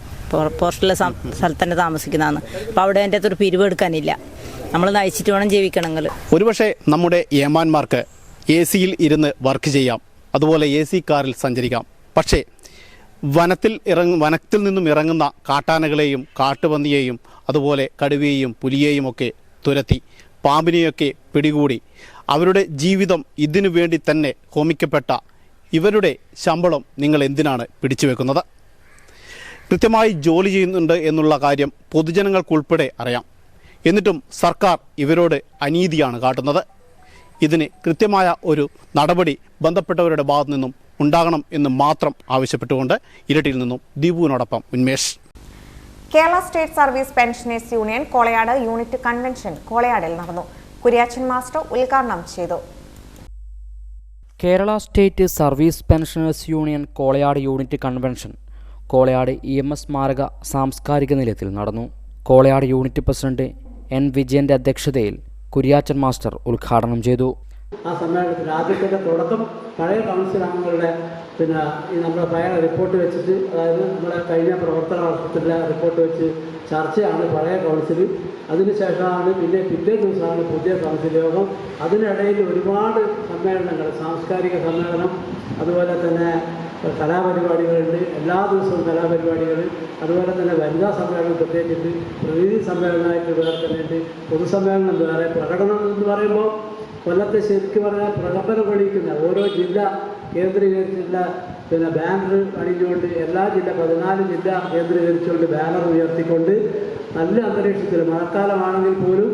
പോസ്റ്റിലെ സ്ഥലത്ത് തന്നെ താമസിക്കുന്നതാണ്. അപ്പോൾ അവിടെ എൻ്റെ അകത്തൊരു പിരിവ് എടുക്കാനില്ല. നമ്മൾ നയിച്ചിട്ട് വേണം ജീവിക്കണമെങ്കിൽ. ഒരുപക്ഷെ നമ്മുടെ ഏമാന്മാർക്ക് AC-യിൽ ഇരുന്ന് വർക്ക് ചെയ്യാം, അതുപോലെ AC കാറിൽ സഞ്ചരിക്കാം. പക്ഷേ വനത്തിൽ നിന്നും ഇറങ്ങുന്ന കാട്ടാനകളെയും കാട്ടുപന്നിയെയും അതുപോലെ കടുവയെയും പുലിയെയും ഒക്കെ തുരത്തി പാമ്പിനെയൊക്കെ പിടികൂടി അവരുടെ ജീവിതം ഇതിനു വേണ്ടി തന്നെ ഹോമിക്കപ്പെട്ട ഇവരുടെ ശമ്പളം നിങ്ങൾ എന്തിനാണ് പിടിച്ചു വെക്കുന്നത്? കൃത്യമായി ജോലി ചെയ്യുന്നുണ്ട് എന്നുള്ള കാര്യം പൊതുജനങ്ങൾക്കുൾപ്പെടെ അറിയാം. എന്നിട്ടും സർക്കാർ ഇവരോട് അനീതിയാണ് കാട്ടുന്നത്. ഇതിന് കൃത്യമായ ഒരു നടപടി ബന്ധപ്പെട്ടവരുടെ ഭാഗത്തു നിന്നും ഉണ്ടാകണം എന്ന് മാത്രം ആവശ്യപ്പെട്ടുകൊണ്ട് ഇരട്ടിയിൽ നിന്നും ദീപുവിനോടൊപ്പം Unmesh. Kerala state service pensioners union Kolayad unit convention കോളയാടിൽ നടന്നു. കുര്യാച്ചൻ മാസ്റ്റർ ഉദ്ഘാടനം ചെയ്തു. Kerala state service pensioners union Kolayad unit convention Kolayad EMS സ്മാരക സാംസ്കാരിക നിലയത്തിൽ നടന്നു. Kolayad unit president N. വിജയന്റെ അധ്യക്ഷതയിൽ കുര്യാച്ചൻ മാസ്റ്റർ ഉദ്ഘാടനം ചെയ്തു. ആ സമ്മേളനത്തിൽ ആദ്യത്തെ തുടക്കം പഴയ കൗൺസിൽ അംഗങ്ങളുടെ ഈ നമ്മുടെ പഴയ റിപ്പോർട്ട് വെച്ചിട്ട്, അതായത് നമ്മുടെ കഴിഞ്ഞ പ്രവർത്തന വർഷത്തിലെ റിപ്പോർട്ട് വെച്ച് ചർച്ചയാണ് പഴയ കൗൺസിൽ. അതിനുശേഷമാണ് പിറ്റേ ദിവസമാണ് പുതിയ കൗൺസിൽ യോഗം. അതിനിടയിൽ ഒരുപാട് സമ്മേളനങ്ങൾ, സാംസ്കാരിക സമ്മേളനം, അതുപോലെ തന്നെ കലാപരിപാടികളുണ്ട്. എല്ലാ ദിവസവും കലാപരിപാടികൾ, അതുപോലെ തന്നെ വനിതാ സമ്മേളനം പ്രത്യേകിച്ചിട്ട്, പ്രതിനിധി സമ്മേളനമായിട്ട് വേറെ തന്നെയുണ്ട്, പൊതുസമ്മേളനം വേറെ. പ്രകടനം എന്ന് പറയുമ്പോൾ കൊല്ലത്തെ ശരിക്കും പറഞ്ഞാൽ പ്രകടനം തെളിയിക്കുന്ന ഓരോ ജില്ല കേന്ദ്രീകരിച്ചുള്ള ബാനർ അണിഞ്ഞുകൊണ്ട് എല്ലാ 14 ജില്ല കേന്ദ്രീകരിച്ചുകൊണ്ട് ബാനർ ഉയർത്തിക്കൊണ്ട് നല്ല അന്തരീക്ഷത്തിൽ മഴക്കാലമാണെങ്കിൽ പോലും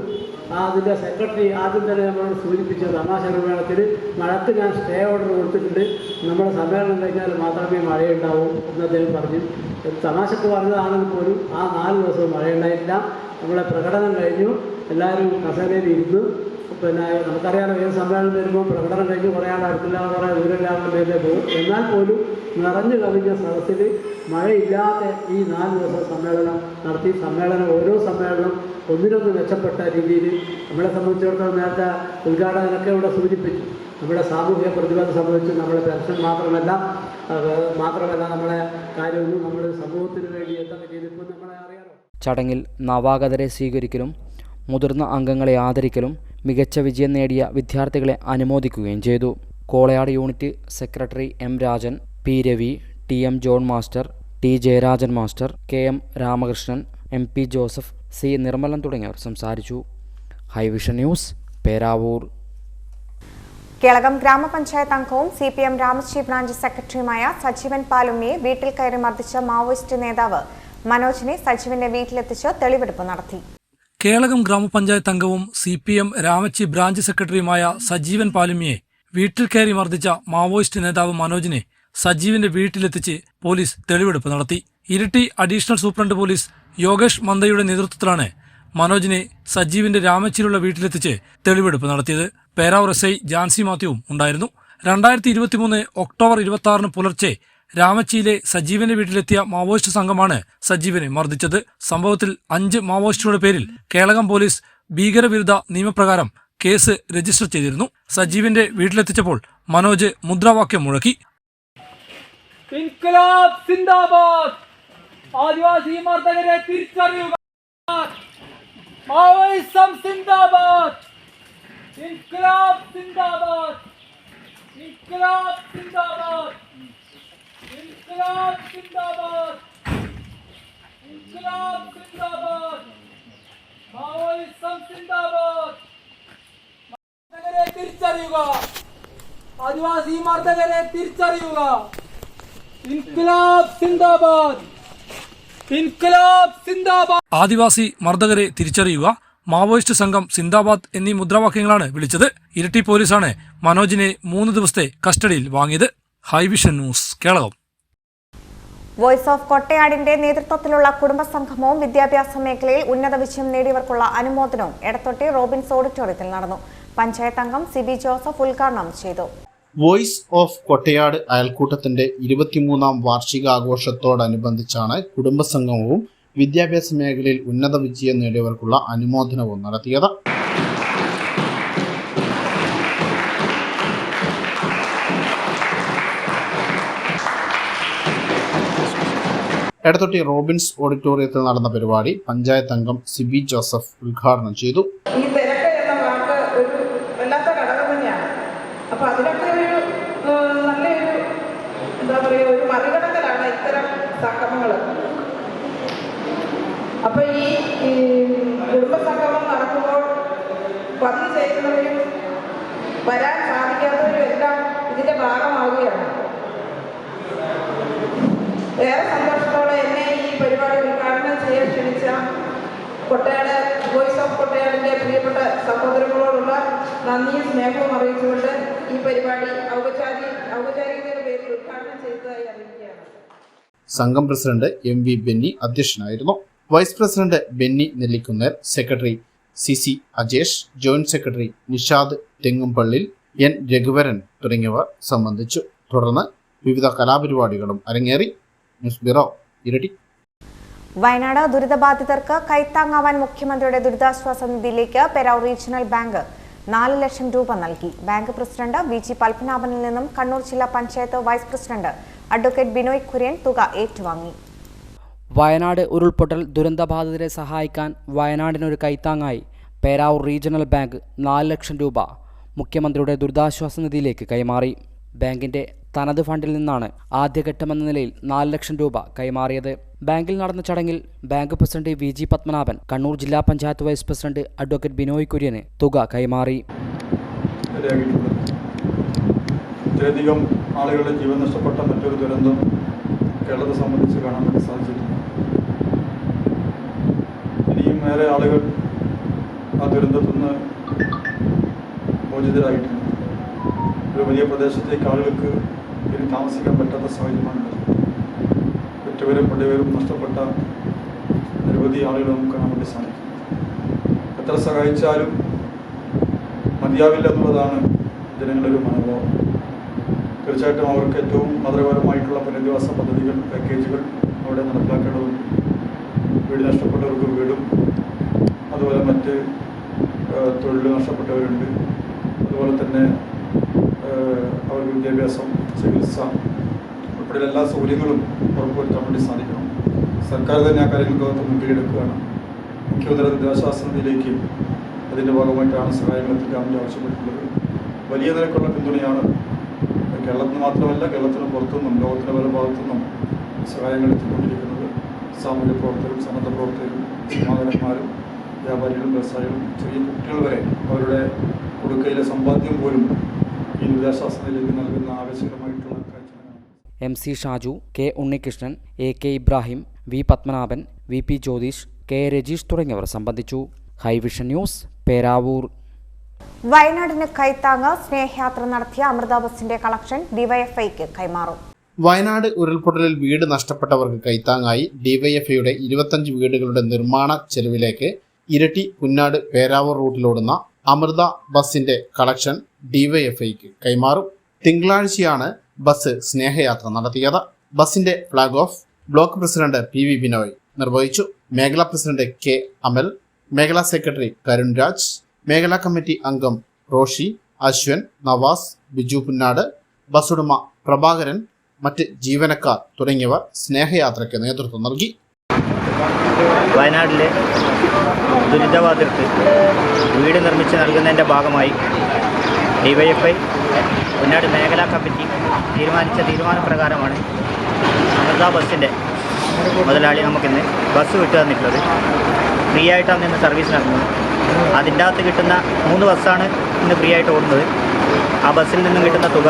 അതിൻ്റെ സെക്രട്ടറി ആദ്യം തന്നെ നമ്മളോട് സൂചിപ്പിച്ച തമാശ സമ്മേളനത്തിൽ മഴക്ക് ഞാൻ സ്റ്റേ ഓർഡർ കൊടുത്തിട്ടുണ്ട്, നമ്മുടെ സമ്മേളനം കഴിഞ്ഞാൽ മാത്രമേ മഴയുണ്ടാവൂ എന്ന് അദ്ദേഹം പറഞ്ഞു. തമാശക്ക് പറഞ്ഞതാണെങ്കിൽ പോലും ആ 4 ദിവസവും മഴയുണ്ടായിട്ടില്ല. നമ്മളെ പ്രകടനം കഴിഞ്ഞു, എല്ലാവരും കസേരയിൽ ഇരുന്നു. നമുക്കറിയാലോ, ഏത് സമ്മേളനം വരുമ്പോൾ പ്രകടനം കഴിഞ്ഞ് കുറേ ആൾ അടുത്തില്ല, കുറേ ദൂരമില്ലാതെ മേലെ പോകും. എന്നാൽ പോലും നിറഞ്ഞു കവിഞ്ഞ സദസ്സിൽ മഴയില്ലാതെ ഈ 4 ദിവസം സമ്മേളനം നടത്തി. ഓരോ സമ്മേളനം ഒന്നിനൊന്ന് മെച്ചപ്പെട്ട രീതിയിൽ നമ്മളെ സംബന്ധിച്ചിടത്തോളം നേരത്തെ ഉദ്ഘാടകനൊക്കെ ഇവിടെ സൂചിപ്പിച്ചു. നമ്മുടെ സാമൂഹിക പ്രതിബദ്ധത സംബന്ധിച്ച് നമ്മുടെ പെൻഷൻ മാത്രമല്ല നമ്മളെ കാര്യമൊന്നും നമ്മുടെ സമൂഹത്തിന് വേണ്ടി എന്തൊക്കെ ചെയ്തിപ്പോൾ നമ്മളെ അറിയാലോ. ചടങ്ങിൽ നവാഗതരെ സ്വീകരിക്കലും മുതിർന്ന അംഗങ്ങളെ ആദരിക്കലും മികച്ച വിജയം നേടിയ വിദ്യാർത്ഥികളെ അനുമോദിക്കുകയും ചെയ്തു. Kolayad unit secretary M. Rajan, P. Ravi, TM John master, T. Jayarajan master, KM Ramakrishnan, MP Joseph, C. Nirmalan തുടങ്ങിയവർ സംസാരിച്ചു. Highvision news, Peravoor. കേളകം ഗ്രാമപഞ്ചായത്ത് അംഗവും CPM രാമച്ചി ബ്രാഞ്ച് സെക്രട്ടറിയുമായ സജീവൻ പാലുമ്മിയെ വീട്ടിൽ കയറി മർദ്ദിച്ച മാവോയിസ്റ്റ് നേതാവ് മനോജിനെ സജീവന്റെ വീട്ടിലെത്തിച്ച് തെളിവെടുപ്പ് നടത്തി. കേളകം ഗ്രാമപഞ്ചായത്ത് അംഗവും CPM രാമച്ചി ബ്രാഞ്ച് സെക്രട്ടറിയുമായ സജീവൻ പാലുമ്മിയെ വീട്ടിൽ കയറി മർദ്ദിച്ച മാവോയിസ്റ്റ് നേതാവ് മനോജിനെ സജീവന്റെ വീട്ടിലെത്തിച്ച് പോലീസ് തെളിവെടുപ്പ് നടത്തി. Iritty additional superintendent police Yogesh മന്ദയുടെ നേതൃത്വത്തിലാണ് മനോജിനെ സജീവന്റെ രാമച്ചിയിലുള്ള വീട്ടിലെത്തിച്ച് തെളിവെടുപ്പ് നടത്തിയത്. പേരാവൂർ SI ജാൻസി മാത്യുവും ഉണ്ടായിരുന്നു. 2023 ഒക്ടോബർ 26 പുലർച്ചെ രാമച്ചിയിലെ സജീവന്റെ വീട്ടിലെത്തിയ മാവോയിസ്റ്റ് സംഘമാണ് സജീവനെ മർദ്ദിച്ചത്. സംഭവത്തിൽ 5 മാവോയിസ്റ്റുകളുടെ പേരിൽ കേളകം പോലീസ് ഭീകരവിരുദ്ധ നിയമപ്രകാരം കേസ് രജിസ്റ്റർ ചെയ്തിരുന്നു. സജീവിന്റെ വീട്ടിലെത്തിച്ചപ്പോൾ മനോജ് മുദ്രാവാക്യം മുഴക്കി. ഇൻക്ലാബ് സിന്ദാബാദ്, ആദിവാസി മർദ്ദകരെ തിരിച്ചറിയുക, മാവോയിസം സിന്ദാബാദ്, ഇൻക്ലാബ് സിന്ദാബാദ്, ഇൻക്ലാബ് സിന്ദാബാദ്, ഇൻക്ലാബ് സിന്ദാബാദ്, ഇൻക്ലാബ് സിന്ദാബാദ്, മാവോയിസം സിന്ദാബാദ്. മർദ്ദകരെ തിരിച്ചറിയുക, ആദിവാസി മർദ്ദകരെ തിരിച്ചറിയുക. ഇൻക്ലാബ് സിന്ദാബാദ്, ഇൻക്ലാബ് സിന്ദാബാദ്. ആദിവാസി മർദ്ദകരെ തിരിച്ചറിയുക, മാവോയിസ്റ്റ് സംഘം സിന്ദാബാദ് എന്നീ മുദ്രാവാക്യങ്ങളാണ് വിളിച്ചത്. ഇരിട്ടി പോലീസാണ് മനോജിനെ 3 ദിവസത്തെ കസ്റ്റഡിയിൽ വാങ്ങിയത്. Highvision news, Kelakam. Voice of കൊട്ടയാടിന്റെ നേതൃത്വത്തിലുള്ള കുടുംബസംഗമവും വിദ്യാഭ്യാസ മേഖലയിൽ ഉന്നത വിജയം നേടിയവർക്കുള്ള അനുമോദനവും എടത്തൊട്ടി റോബിൻസ് ഓഡിറ്റോറിയത്തിൽ നടന്നു. പഞ്ചായത്ത് അംഗം സിബി ജോസഫ് ഉദ്ഘാടനം ചെയ്തു. വോയിസ് ഓഫ് കൊട്ടയാട് അയൽക്കൂട്ടത്തിന്റെ 23ാം വാർഷികാഘോഷത്തോടനുബന്ധിച്ചാണ് കുടുംബസംഗമവും വിദ്യാഭ്യാസ മേഖലയിൽ ഉന്നത വിജയം നേടിയവർക്കുള്ള അനുമോദനവും നടത്തിയത്. എടത്തൊട്ടി റോബിൻസ് ഓഡിറ്റോറിയത്തിൽ നടന്ന പരിപാടി പഞ്ചായത്ത് അംഗം സിബി ജോസഫ് ഉദ്ഘാടനം ചെയ്തു. ഈ തിരക്ക് എന്ന വാക്ക് ഒരു വല്ലാത്ത ഘടകം തന്നെയാണ്. അപ്പൊ അതിനൊക്കെ ഒരു നല്ലൊരു എന്താ പറയുക, ഒരു മറികടക്കലാണ് ഇത്തരം സംഗമങ്ങൾ. അപ്പൊ ഈ കുടുംബസംഗമം നടക്കുമ്പോൾ വന്നു ചേരുന്നവരും വരാൻ സാധിക്കാത്തവരും എല്ലാം ഇതിന്റെ ഭാഗമാവുകയാണ്. ഏറെ സന്തോഷത്തോടെ എന്നെ ഈ പരിപാടി ഉദ്ഘാടനം ചെയ്യാൻ ക്ഷണിച്ച കൊട്ടയാട് വോയിസ് ഓഫ് കൊട്ടയാടിന്റെ പ്രിയപ്പെട്ട സഹോദരങ്ങളോടുള്ള നന്ദിയും സ്നേഹവും അറിയിച്ചുകൊണ്ട് ഈ പരിപാടി ഔപചാരികതയുടെ പേരിൽ ഉദ്ഘാടനം ചെയ്തതായി അറിയിക്കുകയാണ്. സംഘം പ്രസിഡന്റ് MV ബെന്നി അധ്യക്ഷനായിരുന്നു. Vice president Benny Nellikkunnel, secretary CC Ajesh, joint secretary Nishad Thengumpallil, N Raghuvaran തുടങ്ങിയവർ സംബന്ധിച്ചു. തുടർന്ന് വിവിധ കലാപരിപാടികളും അരങ്ങേറി. ന്യൂസ് ബ്യൂറോ, ഇരട്ടി. വയനാട് ദുരിതബാധിതർക്ക് കൈത്താങ്ങാവാൻ മുഖ്യമന്ത്രിയുടെ ദുരിതാശ്വാസ നിധിയിലേക്ക് പെരാവൂർ റീജിയണൽ ബാങ്ക് 4 ലക്ഷം രൂപ നൽകി. ബാങ്ക് പ്രസിഡന്റ് VG പത്മനാഭനിൽ നിന്നും കണ്ണൂർ ജില്ലാ panchayat vice president advocate Binoy Kurian തുക ഏറ്റുവാങ്ങി. വയനാട് ഉരുൾപൊട്ടൽ ദുരന്തബാധിതരെ സഹായിക്കാൻ വയനാടിനൊരു കൈത്താങ്ങായി പേരാവൂർ റീജിയണൽ ബാങ്ക് 4 ലക്ഷം രൂപ മുഖ്യമന്ത്രിയുടെ ദുരിതാശ്വാസ നിധിയിലേക്ക് കൈമാറി. ബാങ്കിന്റെ തനത് ഫണ്ടിൽ നിന്നാണ് ആദ്യഘട്ടമെന്ന നിലയിൽ 4 ലക്ഷം രൂപ കൈമാറിയത്. ബാങ്കിൽ നടന്ന ചടങ്ങിൽ bank president VG Padmanabhan, Kannur ജില്ലാ panchayat vice president advocate Binoy കുര്യന് തുക കൈമാറി. ഇത്രയധികം ആളുകളുടെ ജീവൻ നഷ്ടപ്പെട്ട മറ്റൊരു ദുരന്തം കേരളത്തെ സംബന്ധിച്ച് കാണാൻ വേണ്ടി സാധിച്ചിട്ടില്ല. ഇനിയും ഏറെ ആളുകൾ ആ ദുരന്തത്തിൽ നിന്ന് മോചിതരായിട്ടുണ്ട്. ഒരു വലിയ പ്രദേശത്തേക്ക് ആളുകൾക്ക് ഇനി താമസിക്കാൻ പറ്റാത്ത സാഹചര്യമാണ്. പെറ്റവരും പള്ളിവരും നഷ്ടപ്പെട്ട നിരവധി ആളുകൾ നമുക്ക് കാണാൻ വേണ്ടി സാധിക്കും. എത്ര സഹായിച്ചാലും മതിയാവില്ല എന്നുള്ളതാണ് ജനങ്ങളൊരു മനോഭാവം. തീർച്ചയായിട്ടും അവർക്ക് ഏറ്റവും മാതൃകാപരമായിട്ടുള്ള പുനരധിവാസ പദ്ധതികൾ, പാക്കേജുകൾ അവിടെ നടപ്പാക്കേണ്ടതുണ്ട്. വീട് നഷ്ടപ്പെട്ടവർക്ക് വീടും, അതുപോലെ മറ്റ് തൊഴിൽ നഷ്ടപ്പെട്ടവരുണ്ട്. അതുപോലെ തന്നെ അവർക്ക് വിദ്യാഭ്യാസം, ചികിത്സ ഉൾപ്പെടെ എല്ലാ സൗകര്യങ്ങളും ഉറപ്പുവരുത്താൻ വേണ്ടി സാധിക്കണം. സർക്കാർ തന്നെ ആ കാര്യങ്ങൾക്ക് മുൻകൈയെടുക്കുകയാണ്. മുഖ്യമന്ത്രി ദുരിതാശ്വാസ നിധിയിലേക്ക് അതിൻ്റെ ഭാഗമായിട്ടാണ് സഹായങ്ങൾ എത്തിക്കാൻ വേണ്ടി ആവശ്യപ്പെട്ടിട്ടുള്ളത്. വലിയ നിരക്കുള്ള പിന്തുണയാണ് കേരളത്തിന് മാത്രമല്ല, കേരളത്തിന് പുറത്തുനിന്നും ലോകത്തിൻ്റെ പല ഭാഗത്തുനിന്നും സഹായങ്ങൾ എത്തിക്കൊണ്ടിരിക്കുന്നത്. സാമൂഹ്യ പ്രവർത്തകരും, സന്നദ്ധ പ്രവർത്തകരും, സമാധാനന്മാരും, വ്യാപാരികളും, വ്യവസായികളും, ചെറിയ കുട്ടികൾ വരെ അവരുടെ കൊടുക്കയിലെ സമ്പാദ്യം പോലും ഈ ദുരിതാശ്വാസ നിധിയിലേക്ക് നൽകുന്ന ആവശ്യകരമായിട്ടുള്ള കാഴ്ചകളാണ്. MC Shaju, K Unnikrishnan, AK Ibrahim, V Padmanabhan, VP Jyothish, K Rajeesh തുടങ്ങിയവർ സംബന്ധിച്ചു. ഹൈവിഷൻ ന്യൂസ്, പേരാവൂർ. വയനാടിന് കൈത്താങ്ങ് സ്നേഹയാത്ര നടത്തിയ അമൃത ബസിന്റെ കളക്ഷൻ ഡിവൈഎഫ്ഐക്ക് കൈമാറും. വയനാട് ഉരുൾപൊട്ടലിൽ വീട് നഷ്ടപ്പെട്ടവർക്ക് കൈത്താങ്ങായി ഡിവൈഎഫ്ഐയുടെ 25 വീടുകളുടെ നിർമ്മാണ ചെലവിലേക്ക് ഇരട്ടി പുന്നാട് പേരാവൂർ റൂട്ടിലോടുന്ന അമൃത ബസിന്റെ കളക്ഷൻ ഡിവൈഎഫ്ഐക്ക് കൈമാറും. തിങ്കളാഴ്ചയാണ് ബസ് സ്നേഹയാത്ര നടത്തിയത്. ബസിന്റെ flag off block president PV Binoy നിർവഹിച്ചു. മേഖലാ പ്രസിഡന്റ് K അമൽ, മേഖലാ സെക്രട്ടറി കരുൺ രാജ്, മേഖലാ കമ്മിറ്റി അംഗം റോഷി, അശ്വൻ, നവാസ്, ബിജു പുന്നാട്, ബസ്സുടമ പ്രഭാകരൻ, മറ്റ് ജീവനക്കാർ തുടങ്ങിയവർ സ്നേഹയാത്രയ്ക്ക് നേതൃത്വം നൽകി. വയനാട്ടിലെ ദുരിതബാധിതർക്ക് വീട് നിർമ്മിച്ച് നൽകുന്നതിൻ്റെ ഭാഗമായി ഡിവൈഎഫ്ഐ പുന്നാട് മേഖലാ കമ്മിറ്റി തീരുമാനിച്ച തീരുമാനപ്രകാരമാണ് അമൃത ബസ്സിൻ്റെ മുതലാളി നമുക്കിന്ന് ബസ് വിട്ടു തന്നിട്ടുള്ളത്. ഫ്രീ ആയിട്ടാണ് ഇന്ന് സർവീസ് നടത്തുന്നത്. അതിൻ്റെ അകത്ത് കിട്ടുന്ന 3 ബസ്സാണ് ഇന്ന് ഫ്രീ ആയിട്ട് ഓടുന്നത്. ആ ബസ്സിൽ നിന്നും കിട്ടുന്ന തുക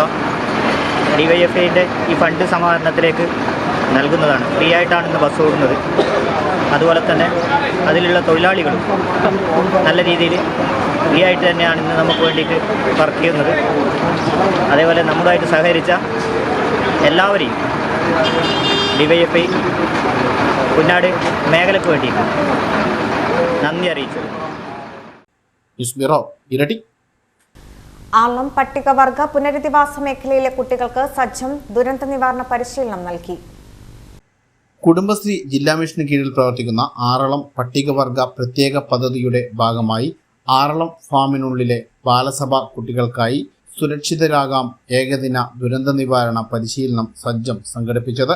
ഡിവൈഎഫ്ഐൻ്റെ ഈ ഫണ്ട് സമാഹരണത്തിലേക്ക് നൽകുന്നതാണ്. ഫ്രീ ആയിട്ടാണ് ഇന്ന് ബസ് ഓടുന്നത്. അതുപോലെ തന്നെ അതിലുള്ള തൊഴിലാളികളും നല്ല രീതിയിൽ ഫ്രീ ആയിട്ട് തന്നെയാണ് ഇന്ന് നമുക്ക് വേണ്ടിയിട്ട് വർക്ക് ചെയ്യുന്നത്. അതേപോലെ നമ്മുമായിട്ട് സഹകരിച്ച എല്ലാവരെയും ഡിവൈഎഫ്ഐ പുന്നാട് മേഖലയ്ക്ക് വേണ്ടിയിട്ട് നന്ദി അറിയിച്ചു. ന്യൂസ് ബ്യൂറോ, ഇരട്ടി. ആളം പട്ടികവർഗ പുനരധിവാസ മേഖലയിലെ കുട്ടികൾക്ക് സജ്ജം ദുരന്ത നിവാരണ പരിശീലനം നൽകി. കുടുംബശ്രീ ജില്ലാ മിഷന് കീഴിൽ പ്രവർത്തിക്കുന്ന ആറളം പട്ടികവർഗ പ്രത്യേക പദ്ധതിയുടെ ഭാഗമായി ആറളം ഫാമിനുള്ളിലെ ബാലസഭ കുട്ടികൾക്കായി സുരക്ഷിതരാകാം ഏകദിന ദുരന്ത നിവാരണ പരിശീലനം സജ്ജം സംഘടിപ്പിച്ചത്.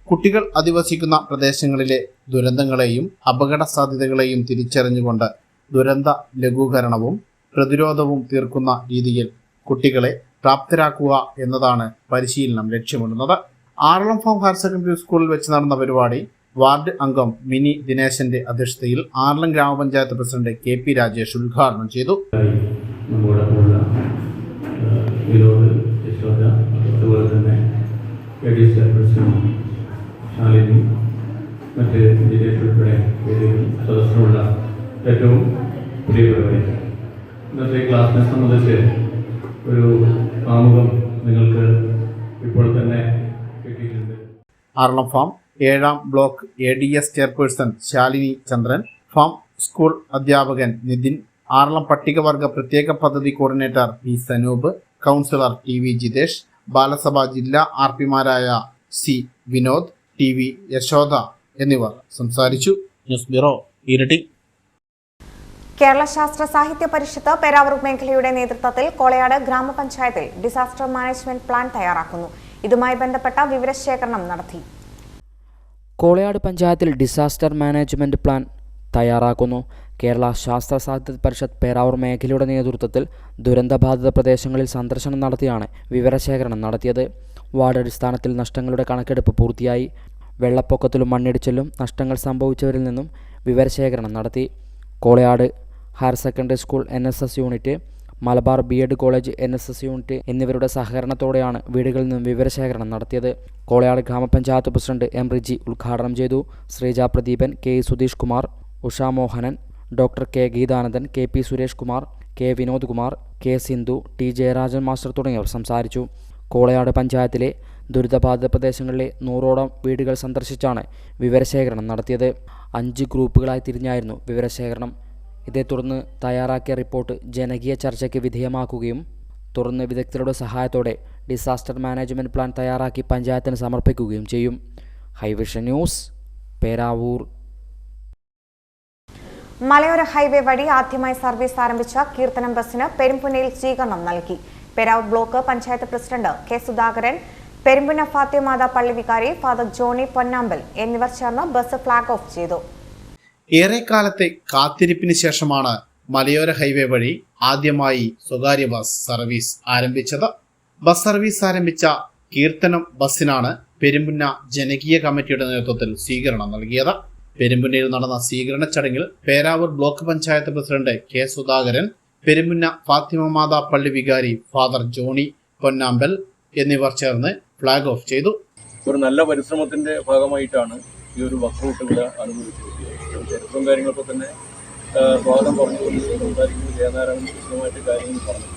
കുട്ടികൾ അധിവസിക്കുന്ന പ്രദേശങ്ങളിലെ ദുരന്തങ്ങളെയും അപകട സാധ്യതകളെയും തിരിച്ചറിഞ്ഞുകൊണ്ട് ദുരന്ത ലഘൂകരണവും പ്രതിരോധവും തീർക്കുന്ന രീതിയിൽ കുട്ടികളെ പ്രാപ്തരാക്കുക എന്നതാണ് പരിശീലനം ലക്ഷ്യമിടുന്നത്. ആറളം ഫാം ഹയർ സെക്കൻഡറി സ്കൂളിൽ വെച്ച് നടന്ന പരിപാടി വാർഡ് അംഗം മിനി ദിനേശന്റെ അധ്യക്ഷതയിൽ ആറളം ഗ്രാമപഞ്ചായത്ത് പ്രസിഡന്റ് KP രാജേഷ് ഉദ്ഘാടനം ചെയ്തു. മറ്റ് ജില്ലയിൽ ഉൾപ്പെടെ സദസ്സിലുള്ള ഏറ്റവും പ്രിയപ്പെട്ടവരെ, ഇന്നത്തെ ക്ലാസ്സിനെ സംബന്ധിച്ച് ഒരു ആമുഖം നിങ്ങൾക്ക് ഇപ്പോൾ തന്നെ കിട്ടിയിട്ടുണ്ട്. ആറളം ഫാം 7ാം block ADS chairperson Shalini Chandran, farm school അധ്യാപകൻ നിതിൻ, ആറളം പട്ടികവർഗ പ്രത്യേക പദ്ധതി coordinator P Sanoop, councillor TV Jithesh, ബാലസഭ ജില്ലാ RPമാരായ C വിനോദ്, TV യശോദ എന്നിവർ സംസാരിച്ചു. ന്യൂസ് ബ്യൂറോ, ഇരട്ടി. കേരള ശാസ്ത്ര സാഹിത്യ പരിഷത്ത് പേരാവൂർ മേഖലയുടെ നേതൃത്വത്തിൽ കോളയാട് ഗ്രാമപഞ്ചായത്തിൽ ഡിസാസ്റ്റർ മാനേജ്മെന്റ് പ്ലാൻ തയ്യാറാക്കുന്നു. ഇതുമായി ബന്ധപ്പെട്ട വിവരശേഖരണം നടത്തി. കോളയാട് പഞ്ചായത്തിൽ ഡിസാസ്റ്റർ മാനേജ്മെന്റ് പ്ലാൻ തയ്യാറാക്കുന്നു. കേരള ശാസ്ത്ര സാഹിത്യ പരിഷത്ത് പേരാവൂർ മേഖലയുടെ നേതൃത്വത്തിൽ ദുരന്തബാധിത പ്രദേശങ്ങളിൽ സന്ദർശനം നടത്തിയാണ് വിവരശേഖരണം നടത്തിയത്. വാർഡ് അടിസ്ഥാനത്തിൽ നഷ്ടങ്ങളുടെ കണക്കെടുപ്പ് പൂർത്തിയായി. വെള്ളപ്പൊക്കത്തിലും മണ്ണിടിച്ചിലും നഷ്ടങ്ങൾ സംഭവിച്ചവരിൽ നിന്നും വിവരശേഖരണം നടത്തി. Kolayad higher secondary school NSS unit, Malabar B.Ed college NSS unit എന്നിവരുടെ സഹകരണത്തോടെയാണ് വീടുകളിൽ നിന്നും വിവരശേഖരണം നടത്തിയത്. കോളയാട് ഗ്രാമപഞ്ചായത്ത് പ്രസിഡന്റ് M. റിജി ഉദ്ഘാടനം ചെയ്തു. Sreeja Pradeepan, K. Sudheesh Kumar, Usha Mohanan, doctor K. Geethanandan, KP Suresh Kumar, K. Vinod Kumar, K. Sindhu, T. Jayarajan master തുടങ്ങിയവർ സംസാരിച്ചു. കോളയാട് പഞ്ചായത്തിലെ ദുരിതബാധിത പ്രദേശങ്ങളിലെ 100ഓളം വീടുകൾ സന്ദർശിച്ചാണ് വിവരശേഖരണം നടത്തിയത്. 5 ഗ്രൂപ്പുകളായി തിരിഞ്ഞായിരുന്നു വിവരശേഖരണം. ഇതേ തുടർന്ന് തയ്യാറാക്കിയ റിപ്പോർട്ട് ജനകീയ ചർച്ചയ്ക്ക് വിധേയമാക്കുകയും തുടർന്ന് വിദഗ്ധരുടെ സഹായത്തോടെ ഡിസാസ്റ്റർ മാനേജ്മെന്റ് പ്ലാൻ തയ്യാറാക്കി പഞ്ചായത്തിന് സമർപ്പിക്കുകയും ചെയ്യും. ഹൈവിഷൻ ന്യൂസ്, പേരാവൂർ. മലയോര ഹൈവേ വഴി ആദ്യമായി സർവീസ് ആരംഭിച്ച കീർത്തനം ബസ്സിന് പെരുമ്പുന്നയിൽ സ്വീകരണം നൽകി. Peravoor block panchayat president K. Sudhakaran, Perumpunna Fathima Matha പള്ളി വികാരി ഫാദർ ജോണി പൊന്നാമ്പൽ എന്നിവർ ചേർന്ന് ബസ് ഫ്ലാഗ് ഓഫ് ചെയ്തു. ഏറെക്കാലത്തെ കാത്തിരിപ്പിന് ശേഷമാണ് മലയോര ഹൈവേ വഴി ആദ്യമായി സ്വകാര്യ ബസ് സർവീസ് ആരംഭിച്ചത്. ബസ് സർവീസ് ആരംഭിച്ച കീർത്തനം ബസ്സിനാണ് പെരുമ്പുന്ന ജനകീയ കമ്മിറ്റിയുടെ നേതൃത്വത്തിൽ സ്വീകരണം നൽകിയത്. പെരുമ്പുന്നയിൽ നടന്ന സ്വീകരണ ചടങ്ങിൽ Peravoor block panchayat president K. Sudhakaran, Perumpunna Fathima Matha പള്ളി വികാരി ഫാദർ ജോണി പൊന്നാമ്പൽ എന്നിവർ ചേർന്ന് ഫ്ലാഗ് ഓഫ് ചെയ്തു. ഒരു നല്ല പരിശ്രമത്തിന്റെ ഭാഗമായിട്ടാണ് ഈ ഒരു ബസ് റൂട്ട് ഇവിടെ അനുഭവിച്ചിരിക്കുന്നത്. ചരിത്രവും കാര്യങ്ങളൊക്കെ തന്നെ സ്വാഗതം പറഞ്ഞുകൊണ്ട് സംസാരിക്കുന്നത് ജയനാരായണൻ വിശദമായിട്ട് കാര്യങ്ങൾ പറഞ്ഞു.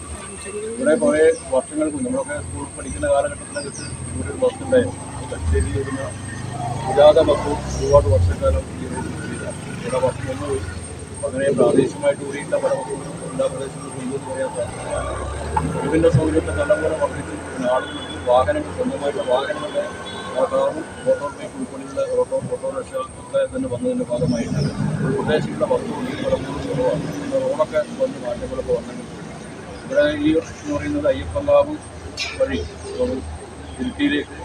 ഇവിടെ കുറേ വർഷങ്ങൾക്ക് നമ്മളൊക്കെ സ്കൂൾ പഠിക്കുന്ന കാലഘട്ടത്തിനകത്ത് ഇവിടെ ഒരു ബസ് ഉണ്ടായിരുന്നു. തലശ്ശേരിയിൽ വരുന്ന സുജാത ബസ് ഒരുപാട് വർഷക്കാലം ഈ റോഡിൽ ഇവിടെ ബസ് വന്നുപോയി. അങ്ങനെ പ്രാദേശികമായിട്ട് കൂടിയിട്ടുള്ള പല ബസ്സുകളും എല്ലാ പ്രദേശങ്ങളിലും കൊണ്ടുവന്ന് പറയാൻ സാധിക്കും. ഇതിൻ്റെ സൗകര്യത്തെ നല്ലപോലെ വർദ്ധിച്ചു. ആളുകൾക്ക് വാഹനങ്ങൾ, സ്വന്തമായിട്ട് വാഹനങ്ങളുടെ കാറും മോട്ടോർ ബൈക്ക് ഉൾപ്പെടെയുള്ള ഓട്ടോറിക്ഷ ഒക്കെ തന്നെ വന്നതിൻ്റെ ഭാഗമായിട്ട് പ്രദേശങ്ങളുടെ വസ്തുക്കൾ പലപ്പോഴും കുറവാണ്. റോഡൊക്കെ കുറച്ച് മാറ്റങ്ങളൊക്കെ വന്നെങ്കിൽ ഇവിടെ ഈ എന്ന് പറയുന്നത് അയ്യപ്പങ്കാവ് വഴി ഇരിട്ടിയിലേക്ക്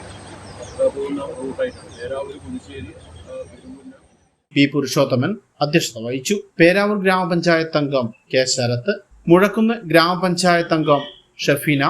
പോകുന്ന റൂട്ടായിട്ടാണ്. പേരാവൂർ, പുതുശ്ശേരി, പെരുമ്പുന്ന. പി പുരുഷോത്തമൻ അധ്യക്ഷത വഹിച്ചു. പേരാവൂർ ഗ്രാമപഞ്ചായത്ത് അംഗം കെ ശരത്ത്, മുഴക്കുന്ന് ഗ്രാമപഞ്ചായത്ത് അംഗം ഷഫീന,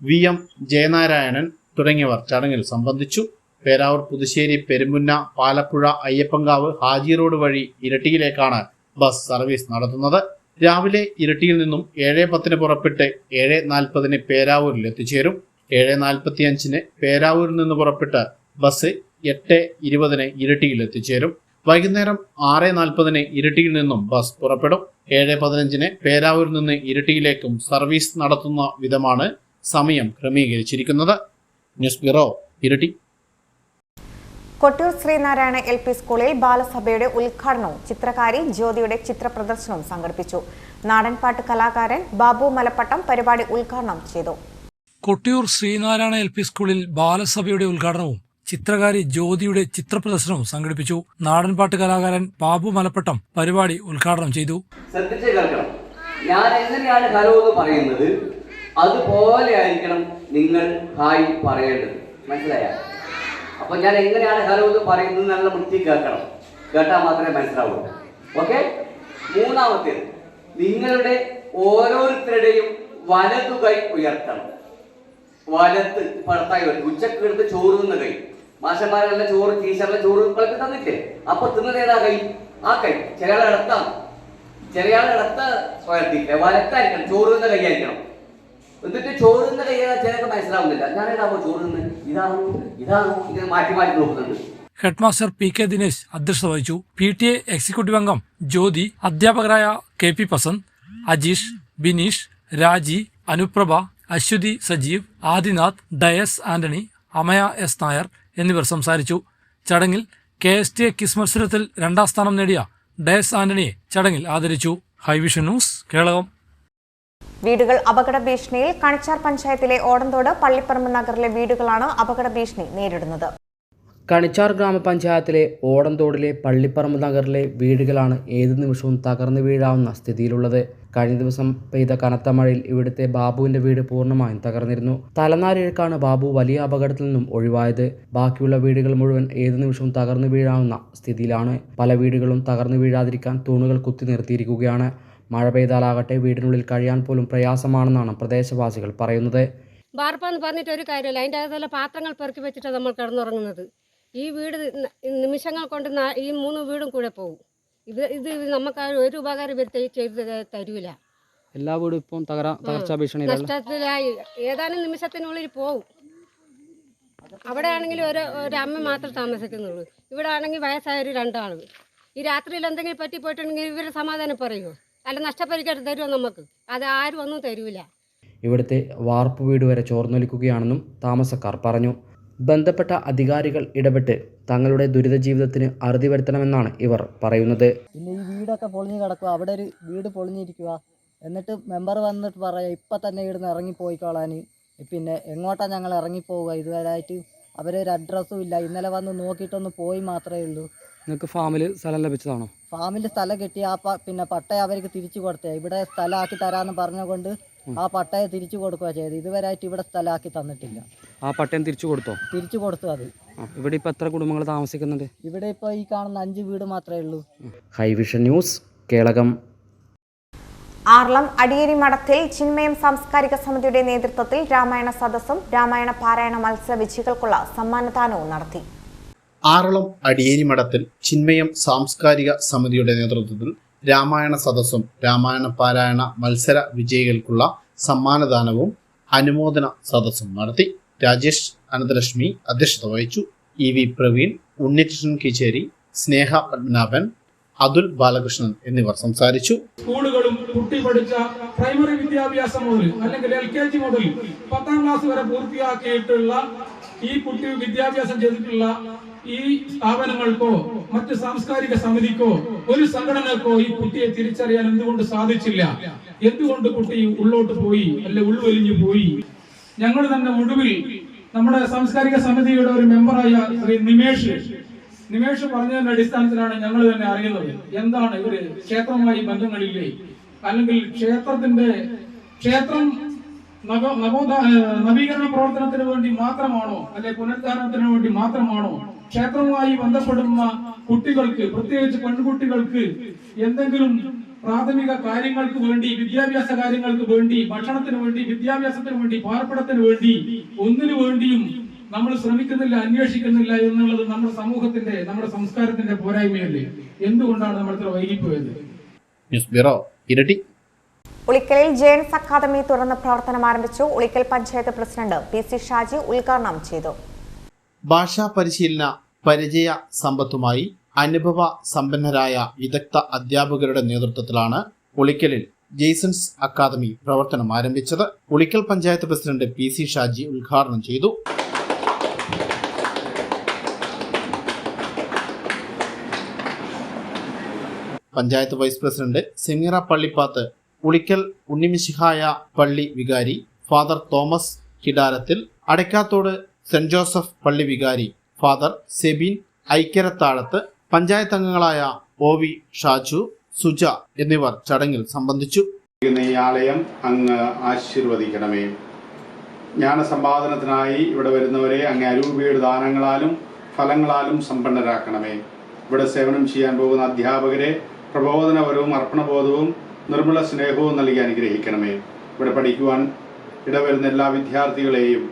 വി എം ജയനാരായണൻ തുടങ്ങിയവർ ചടങ്ങിൽ സംബന്ധിച്ചു. പേരാവൂർ, പുതുശ്ശേരി, പെരുമ്പുന്ന, പാലപ്പുഴ, അയ്യപ്പങ്കാവ്, ഹാജി റോഡ് വഴി ഇരട്ടിയിലേക്കാണ് ബസ് സർവീസ് നടത്തുന്നത്. രാവിലെ ഇരട്ടിയിൽ നിന്നും 7:10 പുറപ്പെട്ട് 7:40 പേരാവൂരിൽ എത്തിച്ചേരും. 7:45 പേരാവൂരിൽ നിന്ന് പുറപ്പെട്ട് ബസ് 8:20 ഇരട്ടിയിൽ എത്തിച്ചേരും. വൈകുന്നേരം 6:40 ഇരട്ടിയിൽ നിന്നും ബസ് പുറപ്പെടും. 7:15 പേരാവൂരിൽ നിന്ന് ഇരട്ടിയിലേക്കും സർവീസ് നടത്തുന്ന വിധമാണ് സമയം ക്രമീകരിച്ചിരിക്കുന്നത്. ന്യൂസ് ബ്യൂറോ, ഇരട്ടി. കൊട്ടിയൂർ ശ്രീനാരായണ LP സ്കൂളിൽ ബാലസഭയുടെ ഉദ്ഘാടനവും ചിത്രകാരി ജ്യോതിയുടെ ചിത്രപ്രദർശനവും സംഘടിപ്പിച്ചു. നാടൻപാട്ട് കലാകാരൻ ബാബു മലപ്പട്ടം പരിപാടി ഉദ്ഘാടനം ചെയ്തു. കൊട്ടിയൂർ ശ്രീനാരായണ LP സ്കൂളിൽ ബാലസഭയുടെ ഉദ്ഘാടനവും ചിത്രകാരി ജ്യോതിയുടെ ചിത്രപ്രദർശനവും സംഘടിപ്പിച്ചു. നാടൻപാട്ട് കലാകാരൻ ബാബു മലപ്പട്ടം പരിപാടി ഉദ്ഘാടനം ചെയ്തു. ശ്രദ്ധിച്ച് കേൾക്കണം. ഞാൻ എങ്ങനെയാണ് ഹലോ എന്ന് പറയുന്നത് അതുപോലെ ആയിരിക്കണം നിങ്ങൾ ഹായ് പറയേണ്ടത്. മനസ്സിലായ? അപ്പൊ ഞാൻ എങ്ങനെയാണ് ഹലോ എന്ന് പറയുന്നത് നല്ല വൃത്തി കേൾക്കണം. കേട്ടാൽ മാത്രമേ മനസ്സിലാവൂ. ഓക്കെ. മൂന്നാമത്തേത്, നിങ്ങളുടെ ഓരോരുത്തരുടെയും വലതു കൈ ഉയർത്തണം. വലത്ത് പടത്തായി വരും. ഉച്ചക്ക് എടുത്ത് ചോറ് തിന്ന കൈ. മാഷന്മാരെല്ലാം ചോറ് ടീച്ചറിലെ ചോറ് കളക്കി തന്നില്ലേ? അപ്പൊ തിന്നത് ഏതാ കൈ? ആ കൈ. ചെറിയാളെ ഇടത്താണ്. ചെറിയാളെ ഇടത്ത് ഉയർത്തിയില്ലേ? വലത്തായിരിക്കണം. ചോറ് തിന്ന കൈ ആയിരിക്കണം. എന്നിട്ട് ചോറ് തിന്ന കൈ ഏതാ ചിലർക്ക് മനസ്സിലാവുന്നില്ല. ഞാനേതാവോ ചോറ് തിന്ന് ഇതാണോ ഇങ്ങനെ മാറ്റി മാറ്റി നോക്കുന്നുണ്ട്. ഹെഡ്മാസ്റ്റർ PK ദിനേശ് അധ്യക്ഷത വഹിച്ചു. PTA എക്സിക്യൂട്ടീവ് അംഗം ജ്യോതി, അധ്യാപകരായ KP പസന്ത്, അജീഷ്, ബിനീഷ്, രാജി, അനുപ്രഭ, അശ്വതി സജീവ്, ആദിനാഥ്, ഡയസ് ആന്റണി, അമയ S നായർ എന്നിവർ സംസാരിച്ചു. ചടങ്ങിൽ KSTA കിസ് മത്സരത്തിൽ 2ാം സ്ഥാനം നേടിയ ഡയസ് ആന്റണിയെ ചടങ്ങിൽ ആദരിച്ചു. ഹൈവിഷൻ ന്യൂസ്, കേളകം. വീടുകൾ അപകട ഭീഷണിയിൽ. കണിച്ചാർ പഞ്ചായത്തിലെ ഓടന്തോട്, പള്ളിപ്പറമ്പ് നഗറിലെ വീടുകളാണ് അപകട ഭീഷണി നേരിടുന്നത്. കണിച്ചാർ ഗ്രാമപഞ്ചായത്തിലെ ഓടന്തോടിലെ പള്ളിപ്പറമ്പ് നഗറിലെ വീടുകളാണ് ഏതു നിമിഷവും തകർന്നു വീഴാവുന്ന സ്ഥിതിയിലുള്ളത്. കഴിഞ്ഞ ദിവസം പെയ്ത കനത്ത മഴയിൽ ഇവിടുത്തെ ബാബുവിന്റെ വീട് പൂർണ്ണമായും തകർന്നിരുന്നു. തലനാരിഴക്കാണ് ബാബു വലിയ അപകടത്തിൽ നിന്നും ഒഴിവായത്. ബാക്കിയുള്ള വീടുകൾ മുഴുവൻ ഏതു നിമിഷവും തകർന്നു വീഴാവുന്ന സ്ഥിതിയിലാണ്. പല വീടുകളും തകർന്നു വീഴാതിരിക്കാൻ തൂണുകൾ കുത്തി നിർത്തിയിരിക്കുകയാണ്. മഴ പെയ്താലാകട്ടെ വീടിനുള്ളിൽ കഴിയാൻ പോലും പ്രയാസമാണെന്നാണ് പ്രദേശവാസികൾ പറയുന്നത്. വാർപ്പാന്ന് പറഞ്ഞിട്ട് ഒരു കാര്യമില്ല. അതിൻ്റെ അകത്തുള്ള പാത്രങ്ങൾ പെറുക്കി വെച്ചിട്ടാണ് നമ്മൾ കിടന്നുറങ്ങുന്നത്. ഈ വീട് നിമിഷങ്ങൾ കൊണ്ട് ഈ 3 വീടും കൂടെ പോകും. ഇത് നമുക്ക് ഒരു ഉപകാരം ഇവർ ചെയ്ത് തരൂല. എല്ലാ വീടും ഇപ്പം തകർച്ചാ ഭീഷണി നഷ്ടത്തിലായി. ഏതാനും നിമിഷത്തിനുള്ളിൽ പോകും. അവിടെ ആണെങ്കിൽ ഒരു അമ്മ മാത്രം താമസിക്കുന്നുള്ളൂ. ഇവിടെ ആണെങ്കിൽ വയസ്സായ 2 ആൾ. ഈ രാത്രിയിൽ എന്തെങ്കിലും പറ്റി പോയിട്ടുണ്ടെങ്കിൽ ഇവർ സമാധാനം പറയുമോ? അല്ല നഷ്ടപരിഹാരം തരുമോ? നമുക്ക് അത് ആരും ഒന്നും തരൂല. ഇവിടുത്തെ വാർപ്പ് വീട് വരെ ചോർന്നൊലിക്കുകയാണെന്നും താമസക്കാർ പറഞ്ഞു. ബന്ധപ്പെട്ട അധികാരികൾ ഇടപെട്ട് തങ്ങളുടെ ദുരിത ജീവിതത്തിന് അറുതി വരുത്തണമെന്നാണ് ഇവർ പറയുന്നത്. പിന്നെ ഈ വീടൊക്കെ പൊളിഞ്ഞ് കിടക്കുക. അവിടെ ഒരു വീട് പൊളിഞ്ഞിരിക്കുക. എന്നിട്ട് മെമ്പർ വന്നിട്ട് പറയാം ഇപ്പം തന്നെ ഇവിടുന്ന് ഇറങ്ങിപ്പോയിക്കോളാൻ. പിന്നെ എങ്ങോട്ടാണ് ഞങ്ങൾ ഇറങ്ങിപ്പോവുക? ഇതുവരായിട്ട് അവരൊരു അഡ്രസ്സും ഇല്ല. ഇന്നലെ വന്ന് നോക്കിയിട്ടൊന്ന് പോയി മാത്രമേ ഉള്ളൂ. നിങ്ങൾക്ക് ഫാമിൽ സ്ഥലം ലഭിച്ചതാണോ? ഫാമിൽ സ്ഥലം കിട്ടി. പിന്നെ പട്ടയം അവർക്ക് തിരിച്ചു കൊടുത്തേ. ഇവിടെ സ്ഥലമാക്കി തരാമെന്ന് പറഞ്ഞുകൊണ്ട് ആ പട്ടയം തിരിച്ചു കൊടുക്കുക ചെയ്ത്. ഇതുവരായിട്ട് ഇവിടെ സ്ഥലമാക്കി തന്നിട്ടില്ല. ആ പട്ടയം തിരിച്ചു കൊടുത്തോ? തിരിച്ചു കൊടുത്തു. അത് ഇവിടെ ഇപ്പോൾ എത്ര കുടുംബങ്ങൾ താമസിക്കുന്നുണ്ട്? ഇവിടെ ഇപ്പോൾ ഈ കാണുന്ന 5 വീട് മാത്രമേ ഉള്ളൂ. ഹൈവിഷൻ ന്യൂസ്, കേളകം. ആർളം അടിയേരി മഠത്തിൽ ചിന്മയം സാംസ്കാരിക സമിതിയുടെ നേതൃത്വത്തിൽ രാമായണ സദസ്സും രാമായണ പാരായണ മത്സര വിജയികൾക്കുള്ള സമ്മാനദാനവും നടത്തി. ആറളം അടിയേരി മഠത്തിൽ ചിന്മയം സാംസ്കാരിക സമിതിയുടെ നേതൃത്വത്തിൽ രാമായണ സദസ്സും രാമായണ പാരായണ മത്സര വിജയികൾക്കുള്ള സമ്മാനദാനവും അനുമോദന സദസ്സും നടത്തി. രാജേഷ് അനന്തലക്ഷ്മി അധ്യക്ഷത വഹിച്ചു. EV പ്രവീൺ, ഉണ്ണികൃഷ്ണൻ കിച്ചേരി, സ്നേഹ പത്മനാഭൻ, അതുൽ ബാലകൃഷ്ണൻ എന്നിവർ സംസാരിച്ചു. സ്കൂളുകളും കുട്ടി പഠിച്ച പ്രൈമറി വിദ്യാഭ്യാസം മുതൽ അല്ലെങ്കിൽ LKG മുതൽ 10ാം ക്ലാസ് വരെ പൂർത്തിയാക്കിയിട്ടുള്ള ഈ കുട്ടി വിദ്യാഭ്യാസം ചെയ്തിട്ടുള്ള ഈ സ്ഥാപനങ്ങൾക്കോ മറ്റ് സാംസ്കാരിക സമിതിക്കോ ഒരു സംഘടനക്കോ ഈ കുട്ടിയെ തിരിച്ചറിയാൻ എന്തുകൊണ്ട് സാധിച്ചില്ല? എന്തുകൊണ്ട് കുട്ടി ഉള്ളോട്ട് പോയി, അല്ലെ ഉൾവലിഞ്ഞു പോയി? ഞങ്ങൾ തന്നെ ഒടുവിൽ നമ്മുടെ സാംസ്കാരിക സമിതിയുടെ ഒരു മെമ്പറായ ശ്രീ നിമേഷ് പറഞ്ഞതിന്റെ അടിസ്ഥാനത്തിലാണ് ഞങ്ങൾ തന്നെ അറിയുന്നത്. എന്താണ് ഇവര് ക്ഷേത്രവുമായി ബന്ധങ്ങളില്ലേ, അല്ലെങ്കിൽ ക്ഷേത്രം നവീകരണ പ്രവർത്തനത്തിന് വേണ്ടി മാത്രമാണോ, അല്ലെ പുനരുദ്ധാരണത്തിന് വേണ്ടി മാത്രമാണോ, ക്ഷേത്രവുമായി ബന്ധപ്പെടുന്ന കുട്ടികൾക്ക്, പ്രത്യേകിച്ച് പെൺകുട്ടികൾക്ക് എന്തെങ്കിലും പ്രാഥമിക കാര്യങ്ങൾക്ക് വേണ്ടി, വിദ്യാഭ്യാസ കാര്യങ്ങൾക്ക് വേണ്ടി, ഭക്ഷണത്തിന് വേണ്ടി, വിദ്യാഭ്യാസത്തിന് വേണ്ടി, പാർപ്പിടത്തിന് വേണ്ടി ഒന്നിനു വേണ്ടിയും നമ്മൾ ശ്രമിക്കുന്നില്ല, അന്വേഷിക്കുന്നില്ല എന്നുള്ളത് നമ്മുടെ സമൂഹത്തിന്റെ, നമ്മുടെ സംസ്കാരത്തിന്റെ പോരായ്മയല്ലേ? എന്തുകൊണ്ടാണ് നമ്മൾ ഇത്ര വൈകിപ്പോയത്? ന്യൂസ് ബ്യൂറോ, ഇരട്ടി. ഉളിക്കലിൽ ജെയിൻസ് അക്കാദമി തുറന്ന് പ്രവർത്തനം ആരംഭിച്ചു. ഉളിക്കൽ പഞ്ചായത്ത് പ്രസിഡന്റ് PC ഷാജി ഉദ്ഘാടനം ചെയ്തു. ഭാഷാ പരിശീലന പരിചയ സമ്പത്തുമായി അനുഭവ സമ്പന്നരായ വിദഗ്ധ അധ്യാപകരുടെ നേതൃത്വത്തിലാണ് ഉളിക്കലിൽ ജെയ്സൺസ് അക്കാദമി പ്രവർത്തനം ആരംഭിച്ചത്. ഉളിക്കൽ പഞ്ചായത്ത് പ്രസിഡന്റ് PC ഷാജി ഉദ്ഘാടനം ചെയ്തു. പഞ്ചായത്ത് വൈസ് പ്രസിഡന്റ് സെമീറ പള്ളിപ്പാത്ത്, ഉളിക്കൽ ഉണ്ണിമിശിഹായ പള്ളി വികാരി father Thomas കിടാരത്തിൽ, Adakkathode saint Joseph പള്ളി വികാരി ഫാദർ സെബിൻ ഐക്യരത്താഴത്ത്, പഞ്ചായത്ത് അംഗങ്ങളായ OV ഷാജു, സുജ എന്നിവർ ചടങ്ങിൽ സംബന്ധിച്ചു. ഈ ആലയം അങ്ങ് ആശീർവദിക്കണമേ. ജ്ഞാനസമ്പാദനത്തിനായി ഇവിടെ വരുന്നവരെ അങ്ങ് അരൂപിയുടെ ദാനങ്ങളാലും ഫലങ്ങളാലും സമ്പന്നരാക്കണമേ. ഇവിടെ സേവനം ചെയ്യാൻ പോകുന്ന അധ്യാപകരെ പ്രബോധനപരവും അർപ്പണബോധവും നിർമ്മല സ്നേഹവും നൽകി അനുഗ്രഹിക്കണമേ. ഇവിടെ പഠിക്കുവാൻ ഇടവരുന്ന എല്ലാ വിദ്യാർത്ഥികളെയും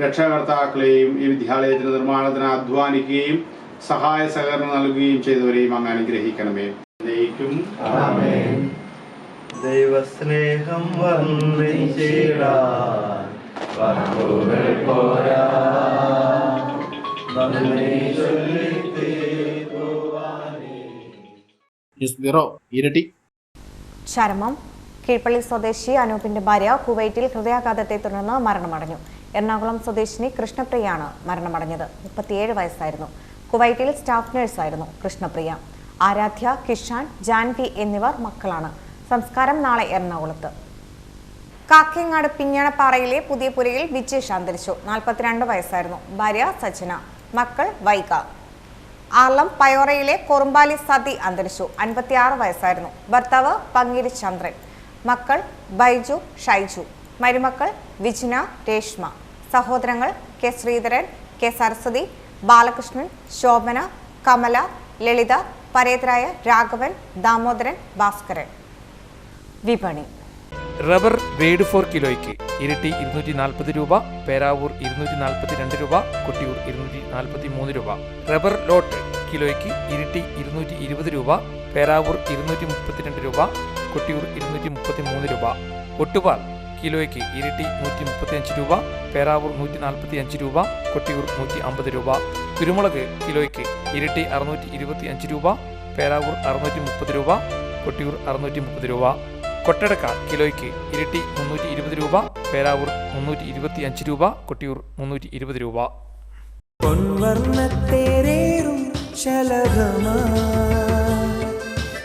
രക്ഷകർത്താക്കളെയും ഈ വിദ്യാലയത്തിന്റെ നിർമ്മാണത്തിന് അധ്വാനിക്കുകയും സഹായ സഹകരണം നൽകുകയും ചെയ്തവരെയും അങ്ങ് അനുഗ്രഹിക്കണമേ. ദൈവസ്നേഹം ന്യൂസ് ബ്യൂറോ, ഇരട്ടി. ചരമം. കീഴ്പള്ളി സ്വദേശി അനൂപിന്റെ ഭാര്യ കുവൈറ്റിൽ ഹൃദയാഘാതത്തെ തുടർന്ന് മരണമടഞ്ഞു. എറണാകുളം സ്വദേശിനി കൃഷ്ണപ്രിയയാണ് മരണമടഞ്ഞത്. 37 വയസ്സായിരുന്നു. കുവൈറ്റിൽ സ്റ്റാഫ് നഴ്സായിരുന്നു കൃഷ്ണപ്രിയ. ആരാധ്യ, കിഷാൻ, ജാൻവി എന്നിവർ മക്കളാണ്. സംസ്കാരം നാളെ എറണാകുളത്ത്. കാക്കയങ്ങാട് പിഞ്ഞാണപ്പാറയിലെ പുതിയ പുരയിൽ വിജേഷ് അന്തരിച്ചു. 42 വയസ്സായിരുന്നു. ഭാര്യ സജന, മക്കൾ വൈക. ആർലം പയോറയിലെ കൊറുമ്പാലി സതി അന്തരിച്ചു. 56 വയസ്സായിരുന്നു. ഭർത്താവ് പങ്ങേരി ചന്ദ്രൻ, മക്കൾ ബൈജു, ഷൈജു, മരുമക്കൾ വിജിന, രേഷ്മ, സഹോദരങ്ങൾ കെ ശ്രീധരൻ, കെ സരസ്വതി, ബാലകൃഷ്ണൻ, ശോഭന, കമല, ലളിത, പരേതരായ രാഘവൻ, ദാമോദരൻ, ഭാസ്കരൻ. വിപണി. റബ്ബർ ഗ്രേഡ് 4 കിലോയ്ക്ക് ഇരിട്ടി 240 രൂപ, പേരാവൂർ 242 രൂപ, കൊട്ടിയൂർ 243 രൂപ. റബ്ബർ ലോട്ട് കിലോയ്ക്ക് ഇരിട്ടി 220 രൂപ, പേരാവൂർ 232 രൂപ, കൊട്ടിയൂർ 233 രൂപ. ഒട്ടുപാൽ കിലോയ്ക്ക് ഇരിട്ടി 135 രൂപ, പേരാവൂർ 145 രൂപ, കൊട്ടിയൂർ 150 രൂപ. കുരുമുളക് കിലോയ്ക്ക് ഇരിട്ടി 625 രൂപ, പേരാവൂർ 630 രൂപ, കൊട്ടിയൂർ 630 രൂപ. കൊട്ടടക്ക കിലോയ്ക്ക് ഇരിട്ടി 320 രൂപ, പേരാവൂർ 325 രൂപ, കൊട്ടിയൂർ 320 രൂപ.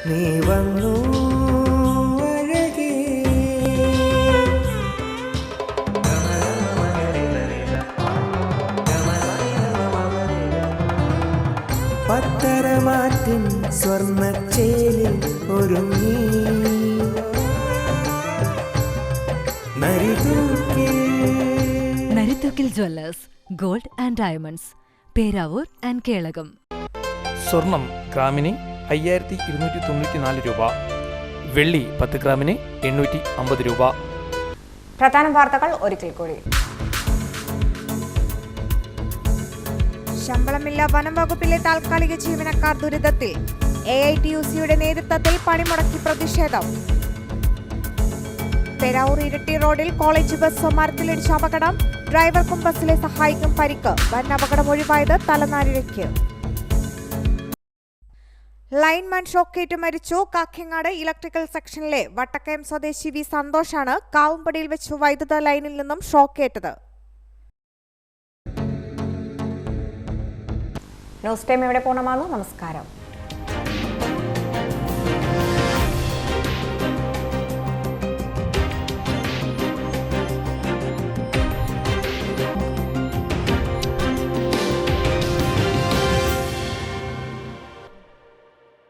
നീ വന്നു പത്തരമാറ്റിൻ സ്വർണ്ണച്ചേലിൽ ഒരുങ്ങി Narithookil Jewellers, gold and diamonds, Peravoor and Kelakam. സ്വർണം ഗ്രാമിന് 5294 രൂപ, വെള്ളി 10 ഗ്രാമിന് 850 രൂപ. പ്രധാന വാർത്തകൾ ഒരിക്കൽ കൂടി. ശമ്പളമില്ല, വനം വകുപ്പിലെ താൽക്കാലിക ജീവനക്കാർ ദുരിതത്തിൽ. AITUCയുടെ നേതൃത്വത്തിൽ പണിമുടക്കി പ്രതിഷേധം. പേരാവൂർ ഇരട്ടി റോഡിൽ കോളേജ് ബസ് മരത്തിലിടിച്ച അപകടം. ഡ്രൈവർക്കും ബസ്സിലെ സഹായിക്കും പരിക്ക്. വൻ അപകടം ഒഴിവായത് തലനാരിഴയ്ക്ക്. ലൈൻമാൻ ഷോക്കേറ്റ് മരിച്ചു. കാക്കയങ്ങാട് ഇലക്ട്രിക്കൽ സെക്ഷനിലെ വട്ടക്കയം സ്വദേശി വി സന്തോഷാണ് കാവുംപടിയിൽ വെച്ച് വൈദ്യുത ലൈനിൽ നിന്നും ഷോക്കേറ്റത്. ന്യൂസ് ടൈം ഇവിടെ പൂർണ്ണമാകുന്നു. നമസ്കാരം.